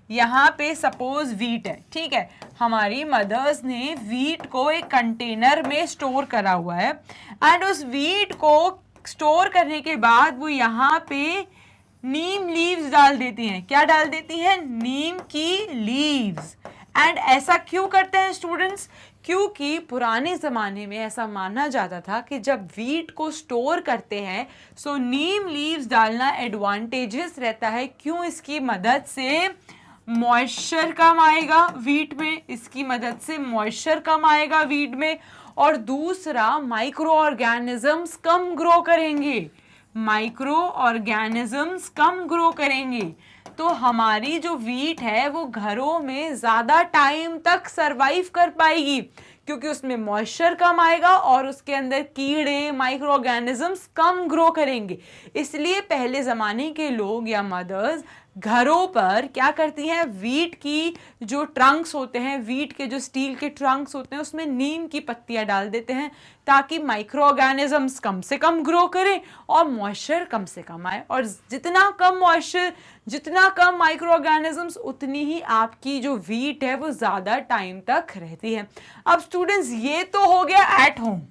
[SPEAKER 1] यहाँ पे सपोज वीट है, ठीक है, हमारी मदर्स ने वीट को एक कंटेनर में स्टोर करा हुआ है एंड उस वीट को स्टोर करने के बाद वो यहाँ पे नीम लीव्स डाल देती हैं। क्या डाल देती हैं? नीम की लीव्स। एंड ऐसा क्यों करते हैं स्टूडेंट्स? क्योंकि पुराने ज़माने में ऐसा माना जाता था कि जब वीट को स्टोर करते हैं सो नीम लीव्स डालना एडवांटेजेस रहता है। क्यों? इसकी मदद से मॉइस्चर कम आएगा वीट में, इसकी मदद से मॉइस्चर कम आएगा वीट में, और दूसरा माइक्रो ऑर्गेनिजम्स कम ग्रो करेंगे, माइक्रो ऑर्गेनिजम्स कम ग्रो करेंगे। तो हमारी जो वीट है वो घरों में ज़्यादा टाइम तक सरवाइव कर पाएगी क्योंकि उसमें मॉइस्चर कम आएगा और उसके अंदर कीड़े माइक्रो ऑर्गेनिजम्स कम ग्रो करेंगे। इसलिए पहले ज़माने के लोग या मदर्स घरों पर क्या करती हैं, वीट की जो ट्रंक्स होते हैं, वीट के जो स्टील के ट्रंक्स होते हैं उसमें नीम की पत्तियां डाल देते हैं ताकि माइक्रो ऑर्गेनिजम्स कम से कम ग्रो करें और मॉइस्चर कम से कम आए। और जितना कम मॉइस्चर, जितना कम माइक्रो ऑर्गेनिजम्स, उतनी ही आपकी जो वीट है वो ज़्यादा टाइम तक रहती है। अब स्टूडेंट्स ये तो हो गया एट होम,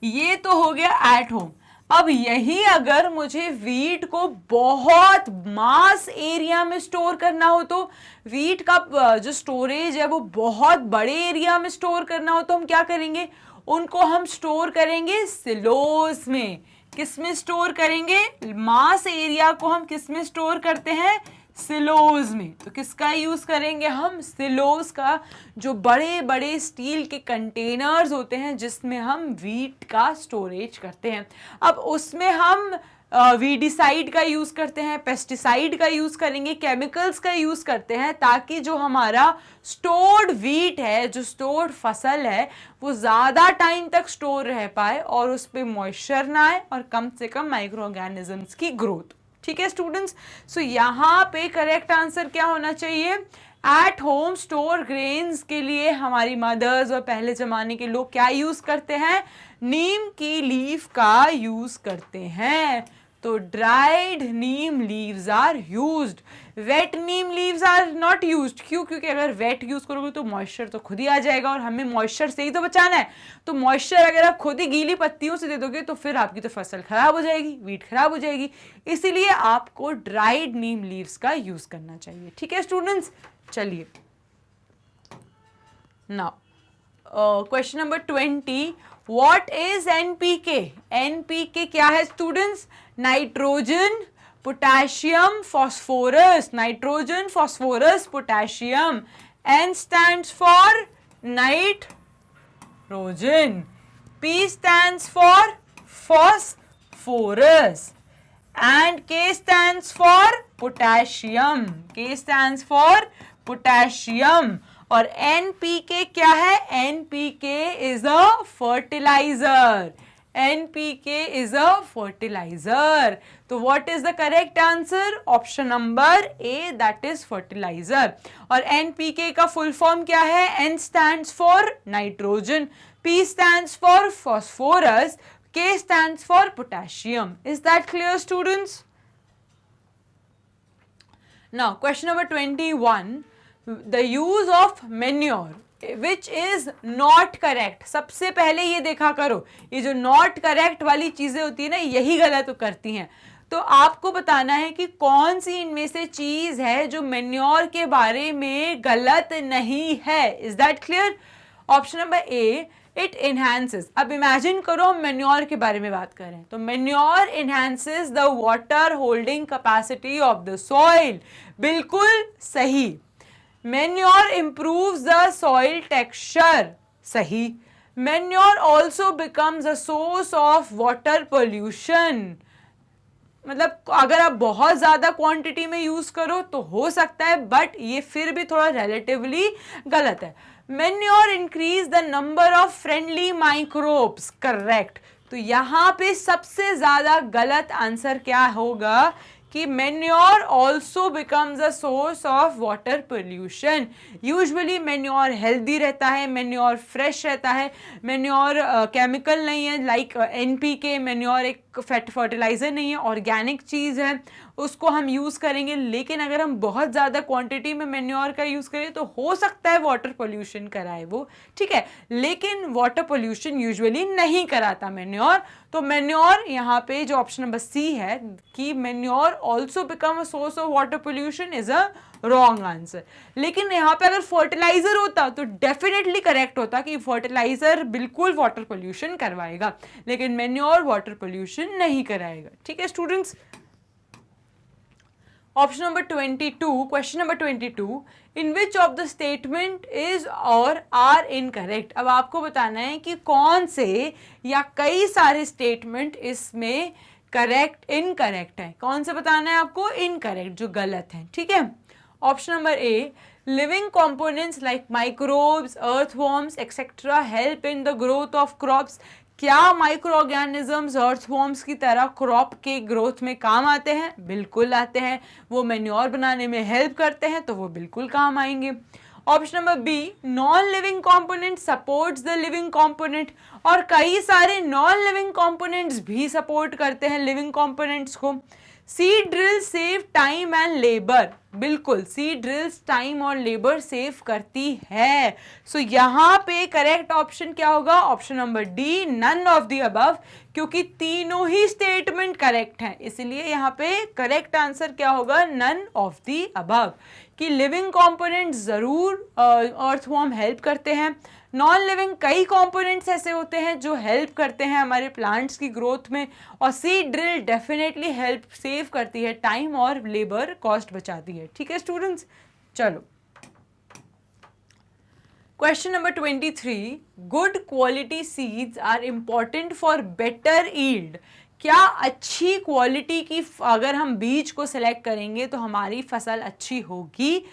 [SPEAKER 1] ये तो हो गया एट होम। अब यही अगर मुझे वीट को बहुत मास एरिया में स्टोर करना हो, तो वीट का जो स्टोरेज है वो बहुत बड़े एरिया में स्टोर करना हो, तो हम क्या करेंगे, उनको हम स्टोर करेंगे सिलोज में। किस में स्टोर करेंगे? मास एरिया को हम किस में स्टोर करते हैं? सिलोज में। तो किसका यूज करेंगे हम? सिलोज का, जो बड़े बड़े स्टील के कंटेनर्स होते हैं जिसमें हम वीट का स्टोरेज करते हैं। अब उसमें हम वीडिसाइड का यूज करते हैं, पेस्टिसाइड का यूज करेंगे, केमिकल्स का यूज करते हैं ताकि जो हमारा स्टोर्ड वीट है, जो स्टोर्ड फसल है, वो ज़्यादा टाइम तक स्टोर रह पाए और उस पर मॉइस्चर ना आए और कम से कम माइक्रो ऑर्गेनिजम्स की ग्रोथ। ठीक है स्टूडेंट्स, सो यहाँ पे करेक्ट आंसर क्या होना चाहिए? एट होम स्टोर ग्रेन्स के लिए हमारी मदर्स और पहले ज़माने के लोग क्या यूज़ करते हैं? नीम की लीफ का यूज़ करते हैं। तो dried neem leaves are used, wet neem leaves are not used. क्यों? क्योंकि अगर वेट यूज़ करोगे तो मॉइस्चर तो खुद ही आ जाएगा और हमें मॉइस्चर से ही तो बचाना है। तो मॉइस्चर अगर आप खुद ही गीली पत्तियों से दे दोगे तो फिर आपकी तो फसल खराब हो जाएगी, वीट खराब हो जाएगी। इसीलिए आपको ड्राइड नीम लीव्स का यूज़ करना चाहिए। ठीक है स्टूडेंट्स, चलिए now question number 20, what is NPK? NPK क्या है students? Nitrogen, potassium, phosphorus. Nitrogen, phosphorus, potassium. N stands for nitrogen, P stands for phosphorus and K stands for potassium. K stands for potassium. और NPK क्या है? NPK is a fertilizer. NPK is a fertilizer. तो what is the correct answer? Option number A, that is fertilizer. और NPK का full form क्या है? N stands for nitrogen, P stands for phosphorus, K stands for potassium. Is that clear students? Now question number 21, the use of manure which is not correct. सबसे पहले ये देखा करो, ये जो not correct वाली चीजें होती है ना, यही गलत करती हैं। तो आपको बताना है कि कौन सी इनमें से चीज है जो मैन्योर के बारे में गलत नहीं है। Is that clear? Option number A, it enhances. अब इमेजिन करो हम मैन्योर के बारे में बात करें तो manure enhances the water holding capacity of the soil. बिल्कुल सही। Manure improves the soil texture, सही। Manure also becomes a source of water pollution, मतलब अगर आप बहुत ज़्यादा क्वांटिटी में यूज़ करो तो हो सकता है, बट ये फिर भी थोड़ा रिलेटिवली गलत है। Manure increase the number of friendly microbes, correct. तो यहाँ पे सबसे ज्यादा गलत आंसर क्या होगा कि manure also becomes a source of water pollution. Usually manure healthy रहता है, मैन्योर फ्रेश रहता है, मैन्योर केमिकल नहीं है लाइक NPK। मैन्योर एक फैट फर्टिलाइजर नहीं है, ऑर्गेनिक चीज़ है, उसको हम यूज़ करेंगे। लेकिन अगर हम बहुत ज़्यादा क्वांटिटी में मैन्योर का यूज़ करें तो हो सकता है वाटर पोल्यूशन कराए वो, ठीक है। लेकिन वाटर पोल्यूशन यूजुअली नहीं कराता मैन्योर। तो मैन्योर यहाँ पे जो ऑप्शन नंबर C है कि manure also become a source of water pollution is a wrong answer. लेकिन यहाँ पे अगर फर्टिलाइजर होता तो डेफिनेटली करेक्ट होता कि फर्टिलाइजर बिल्कुल वाटर पोल्यूशन करवाएगा, लेकिन मैन्योर वाटर पोल्यूशन नहीं कराएगा, ठीक है students. Option number 22, question number 22, in which of the statement is और आर इनकरेक्ट। अब आपको बताना है कि कौन से या कई सारे स्टेटमेंट इसमें करेक्ट इनकरेक्ट है। कौन से बताना है आपको? इनकरेक्ट, जो गलत है, ठीक है। Option number A, living components like microbes, earthworms etcetera help in the growth of crops. क्या माइक्रो ऑर्गेनिजम्स अर्थवॉर्म्स की तरह क्रॉप के ग्रोथ में काम आते हैं? बिल्कुल आते हैं। वो मैन्योर बनाने में हेल्प करते हैं तो वो बिल्कुल काम आएंगे। Option number B, non living component supports the living component. और कई सारे नॉन लिविंग कंपोनेंट्स भी सपोर्ट करते हैं लिविंग कंपोनेंट्स को। Seed drill save time and labour, बिल्कुल सीड ड्रिल्स टाइम और लेबर सेव करती है। सो यहाँ पे करेक्ट ऑप्शन क्या होगा? Option number D, none of the above, क्योंकि तीनों ही स्टेटमेंट करेक्ट हैं, इसलिए यहाँ पे करेक्ट आंसर क्या होगा? None of the above. कि लिविंग कंपोनेंट जरूर अर्थवॉर्म हेल्प करते हैं, नॉन लिविंग कई कंपोनेंट्स ऐसे होते हैं जो हेल्प करते हैं हमारे प्लांट्स की ग्रोथ में, और seed drill definitely help save करती है, टाइम और लेबर कॉस्ट बचाती है, ठीक है स्टूडेंट्स। चलो question number 23, good quality seeds are important for better yield. क्या अच्छी क्वालिटी की अगर हम बीज को सिलेक्ट करेंगे तो हमारी फसल अच्छी होगी?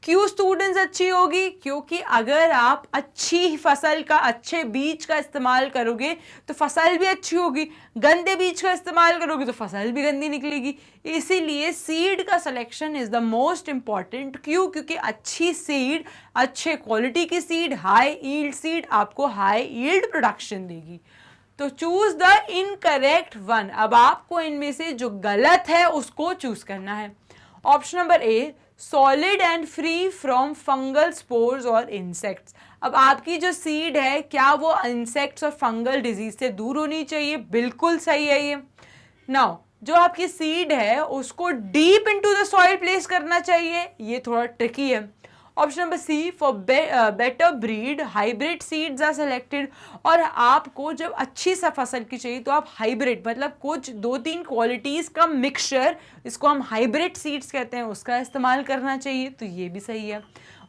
[SPEAKER 1] क्यों स्टूडेंट्स अच्छी होगी? क्योंकि अगर आप अच्छी फसल का, अच्छे बीज का इस्तेमाल करोगे तो फसल भी अच्छी होगी, गंदे बीज का इस्तेमाल करोगे तो फसल भी गंदी निकलेगी। इसीलिए सीड का selection is the most important. क्यों? क्योंकि अच्छी सीड, अच्छे क्वालिटी की सीड, हाई यील्ड सीड आपको हाई यील्ड प्रोडक्शन देगी। तो चूज द इनकरेक्ट वन। अब आपको इनमें से जो गलत है उसको चूज करना है। Option number A, solid and free from fungal spores और इंसेक्ट्स। अब आपकी जो सीड है क्या वो इंसेक्ट्स और फंगल डिजीज से दूर होनी चाहिए? बिल्कुल सही है ये। नाउ जो आपकी सीड है उसको deep into the soil place करना चाहिए, ये थोड़ा ट्रिकी है। Option number C, for better breed hybrid seeds are selected. और आपको जब अच्छी सा फसल की चाहिए तो आप हाइब्रिड, मतलब कुछ 2-3 क्वालिटीज का मिक्सचर, इसको हम हाइब्रिड सीड्स कहते हैं, उसका इस्तेमाल करना चाहिए, तो ये भी सही है।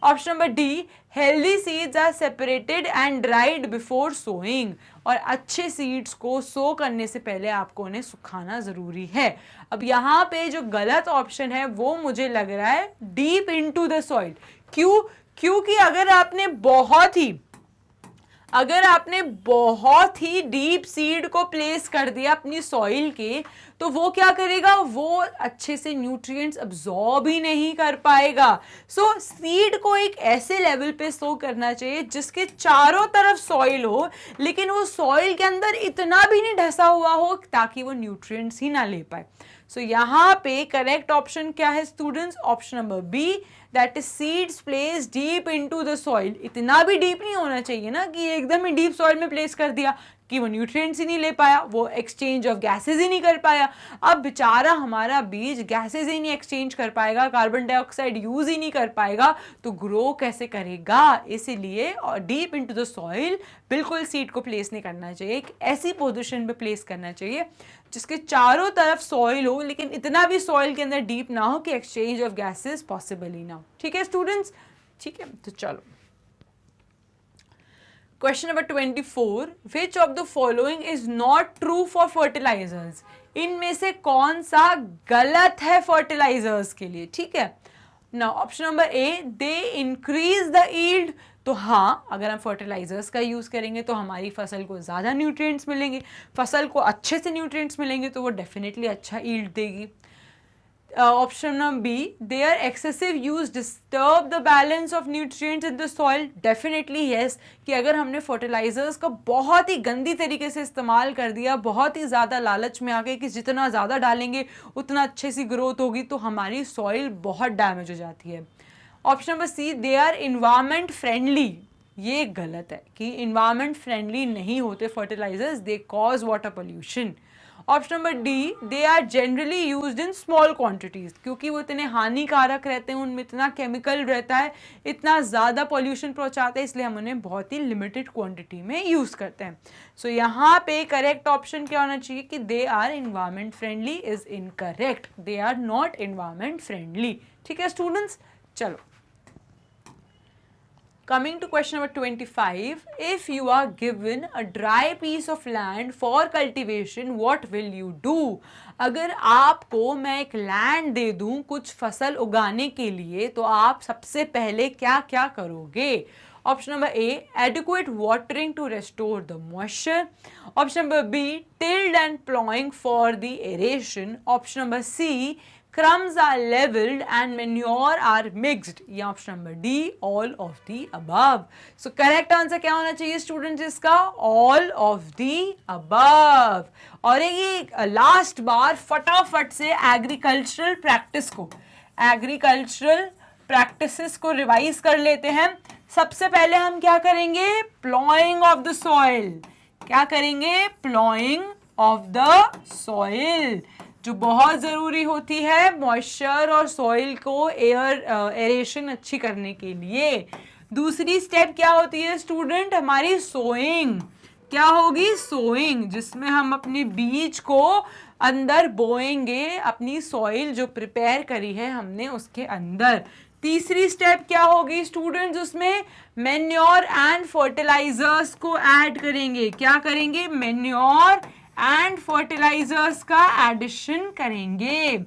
[SPEAKER 1] Option number D, healthy seeds are separated and dried before sowing. और अच्छे सीड्स को सो करने से पहले आपको उन्हें सुखाना जरूरी है। अब यहाँ पे जो गलत ऑप्शन है वो मुझे लग रहा है डीप इनटू द सॉइल। क्यों? क्योंकि अगर आपने बहुत ही डीप सीड को प्लेस कर दिया अपनी सॉइल के, तो वो क्या करेगा? वो अच्छे से न्यूट्रिएंट्स अब्सॉर्ब ही नहीं कर पाएगा। सो सीड को एक ऐसे लेवल पे सो करना चाहिए जिसके चारों तरफ सॉइल हो, लेकिन वो सॉइल के अंदर इतना भी नहीं ढसा हुआ हो ताकि वो न्यूट्रिएंट्स ही ना ले पाए। सो यहाँ पे करेक्ट ऑप्शन क्या है students? Option number B, that is seeds place deep into the soil. इतना भी डीप नहीं होना चाहिए ना कि एकदम ही डीप सॉइल में प्लेस कर दिया कि वो न्यूट्रिएंट्स ही नहीं ले पाया, वो एक्सचेंज ऑफ गैसेज ही नहीं कर पाया। अब बेचारा हमारा बीज गैसेज ही नहीं एक्सचेंज कर पाएगा, कार्बन डाइऑक्साइड यूज ही नहीं कर पाएगा, तो ग्रो कैसे करेगा? इसीलिए डीप इनटू द सॉइल बिल्कुल सीड को प्लेस नहीं करना चाहिए, एक ऐसी पोजीशन पे प्लेस करना चाहिए जिसके चारों तरफ सॉइल हो, लेकिन इतना भी सॉइल के अंदर डीप ना हो कि एक्सचेंज ऑफ गैसेज पॉसिबल ही ना हो। ठीक है स्टूडेंट्स? ठीक है, तो चलो question number 24, which of the following is not true for fertilizers. इनमें से कौन सा गलत है फर्टिलाइजर्स के लिए? ठीक है ना, option number A, they increase the yield, तो हाँ, अगर हम फर्टिलाइजर्स का यूज़ करेंगे तो हमारी फसल को ज़्यादा न्यूट्रिएंट्स मिलेंगे, फसल को अच्छे से न्यूट्रिएंट्स मिलेंगे तो वो डेफिनेटली अच्छा ईल्ड देगी। Option number B, there excessive use disturb the balance of nutrients in the soil. Definitely yes, कि अगर हमने फर्टिलाइजर्स का बहुत ही गंदी तरीके से इस्तेमाल कर दिया, बहुत ही ज़्यादा लालच में आ गए कि जितना ज़्यादा डालेंगे उतना अच्छे सी ग्रोथ होगी, तो हमारी सॉइल बहुत डैमेज हो जाती है। Option number C, they are environment friendly. ये गलत है कि इन्वायरमेंट फ्रेंडली नहीं होते fertilizers, they cause water pollution. Option number D, they are generally used in small quantities, क्योंकि वो इतने हानिकारक रहते हैं, उनमें इतना केमिकल रहता है, इतना ज़्यादा पॉल्यूशन पहुंचाते हैं, इसलिए हम उन्हें बहुत ही लिमिटेड क्वांटिटी में यूज़ करते हैं। सो यहाँ पे करेक्ट ऑप्शन क्या होना चाहिए कि they are environment friendly is incorrect, they are not environment friendly. ठीक है स्टूडेंट्स, चलो coming to question number 25, if you are given a dry piece of land for cultivation, what will you do? अगर आपको मैं एक land दे दूं कुछ फसल उगाने के लिए, तो आप सबसे पहले क्या क्या करोगे? Option number A, adequate watering to restore the moisture. Option number B, tilled and ploughing for the aeration. Option number C, crumbs are leveled and manure are mixed, या option number D, all of the above। so correct answer क्या होना चाहिए students इसका? all of the above। और ये last बार फटाफट से agricultural practices को रिवाइज कर लेते हैं। सबसे पहले हम क्या करेंगे? Ploughing of the soil. क्या करेंगे? प्लॉइंग ऑफ द सॉइल, जो बहुत ज़रूरी होती है मॉइस्चर और सॉइल को एरेशन अच्छी करने के लिए। दूसरी स्टेप क्या होती है स्टूडेंट? हमारी सोइंग। क्या होगी? सोइंग, जिसमें हम अपने बीज को अंदर बोएंगे, अपनी सॉइल जो प्रिपेयर करी है हमने उसके अंदर। तीसरी स्टेप क्या होगी स्टूडेंट्स? उसमें मैन्योर एंड फर्टिलाइजर्स को ऐड करेंगे। क्या करेंगे? मैन्योर एंड फर्टिलाइजर्स का एडिशन करेंगे।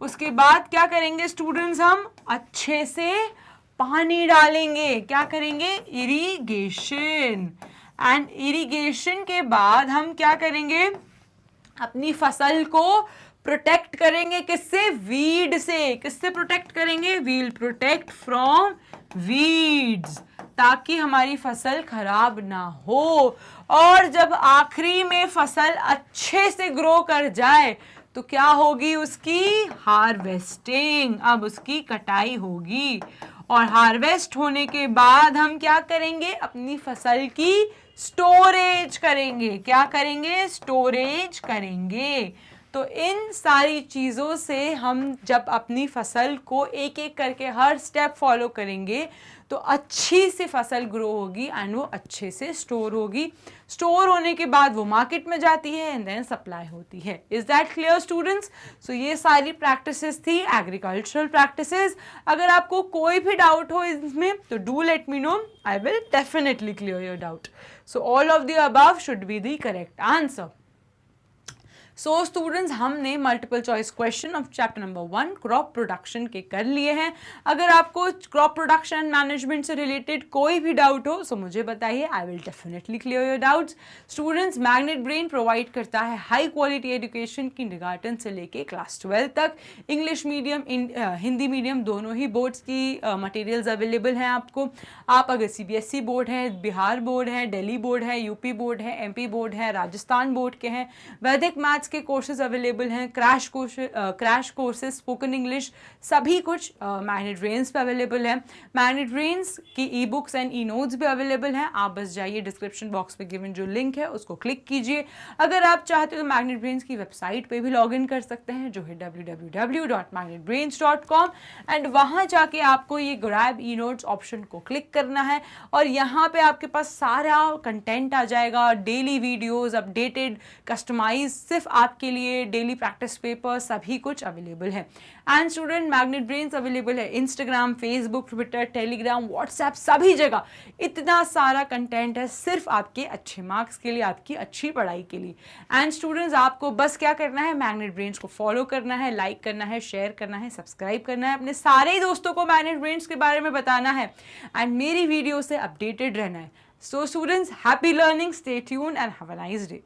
[SPEAKER 1] उसके बाद क्या करेंगे स्टूडेंट्स? हम अच्छे से पानी डालेंगे। क्या करेंगे? इरिगेशन। एंड इरिगेशन के बाद हम क्या करेंगे? अपनी फसल को प्रोटेक्ट करेंगे। किससे? वीड से। किससे प्रोटेक्ट करेंगे? वील प्रोटेक्ट फ्रॉम वीड्स, ताकि हमारी फसल खराब ना हो। और जब आखिरी में फसल अच्छे से ग्रो कर जाए तो क्या होगी? उसकी हार्वेस्टिंग। अब उसकी कटाई होगी, और हार्वेस्ट होने के बाद हम क्या करेंगे? अपनी फसल की स्टोरेज करेंगे। क्या करेंगे? स्टोरेज करेंगे। तो इन सारी चीज़ों से हम जब अपनी फसल को एक एक करके हर स्टेप फॉलो करेंगे तो अच्छी सी फसल ग्रो होगी एंड वो अच्छे से स्टोर होगी। स्टोर होने के बाद वो मार्केट में जाती है एंड देन सप्लाई होती है। Is that clear students? So ये सारी प्रैक्टिसेस थी एग्रीकल्चरल प्रैक्टिसेस। अगर आपको कोई भी डाउट हो इसमें तो do let me know, I will definitely clear your doubt. So all of the above should be the correct answer. So students, हमने multiple choice question of chapter number 1 crop production के कर लिए हैं। अगर आपको क्रॉप प्रोडक्शन एंड मैनेजमेंट से related कोई भी डाउट हो सो मुझे बताइए, I will definitely clear your doubts. Students, Magnet Brain provide करता है हाई क्वालिटी एजुकेशन किंडरगार्टन से लेके क्लास 12 तक। इंग्लिश मीडियम हिंदी मीडियम दोनों ही बोर्ड्स की मटेरियल्स अवेलेबल हैं आपको। आप अगर CBSE बोर्ड है, बिहार बोर्ड है, दिल्ली बोर्ड है, यूपी बोर्ड है, MP बोर्ड है, राजस्थान बोर्ड के हैं, वैदिक मैथ्स के कोर्सेज अवेलेबल हैं, क्रैश कोर्सेज, स्पोकन इंग्लिश, सभी कुछ मैग्नेट ब्रेन्स पे अवेलेबल है। मैग्नेट ब्रेन्स की e books and e notes भी अवेलेबल हैं। आप बस जाइए डिस्क्रिप्शन बॉक्स पे गिवन जो लिंक है उसको क्लिक कीजिए। अगर आप चाहते हो तो मैग्नेट ब्रेन्स की वेबसाइट पे भी लॉग इन कर सकते हैं, जो है www.magnetbrains.com, एंड वहाँ जाके आपको ये ग्रैब ई नोट्स ऑप्शन को क्लिक करना है और यहाँ पे आपके पास सारा कंटेंट आ जाएगा। डेली वीडियोज अपडेटेड, कस्टमाइज, सिर्फ आपके लिए डेली प्रैक्टिस पेपर सभी कुछ अवेलेबल है। And student, Magnet Brains available है Instagram, Facebook, Twitter, Telegram, WhatsApp, सभी जगह इतना सारा कंटेंट है सिर्फ आपके अच्छे मार्क्स के लिए, आपकी अच्छी पढ़ाई के लिए। एंड स्टूडेंट्स, आपको बस क्या करना है, मैग्नेट ब्रेन्स को फॉलो करना है, लाइक करना है, शेयर करना है, सब्सक्राइब करना है, अपने सारे ही दोस्तों को मैग्नेट ब्रेन्स के बारे में बताना है एंड मेरी वीडियो से अपडेटेड रहना है। So students, happy learning, stay tuned and have a nice day.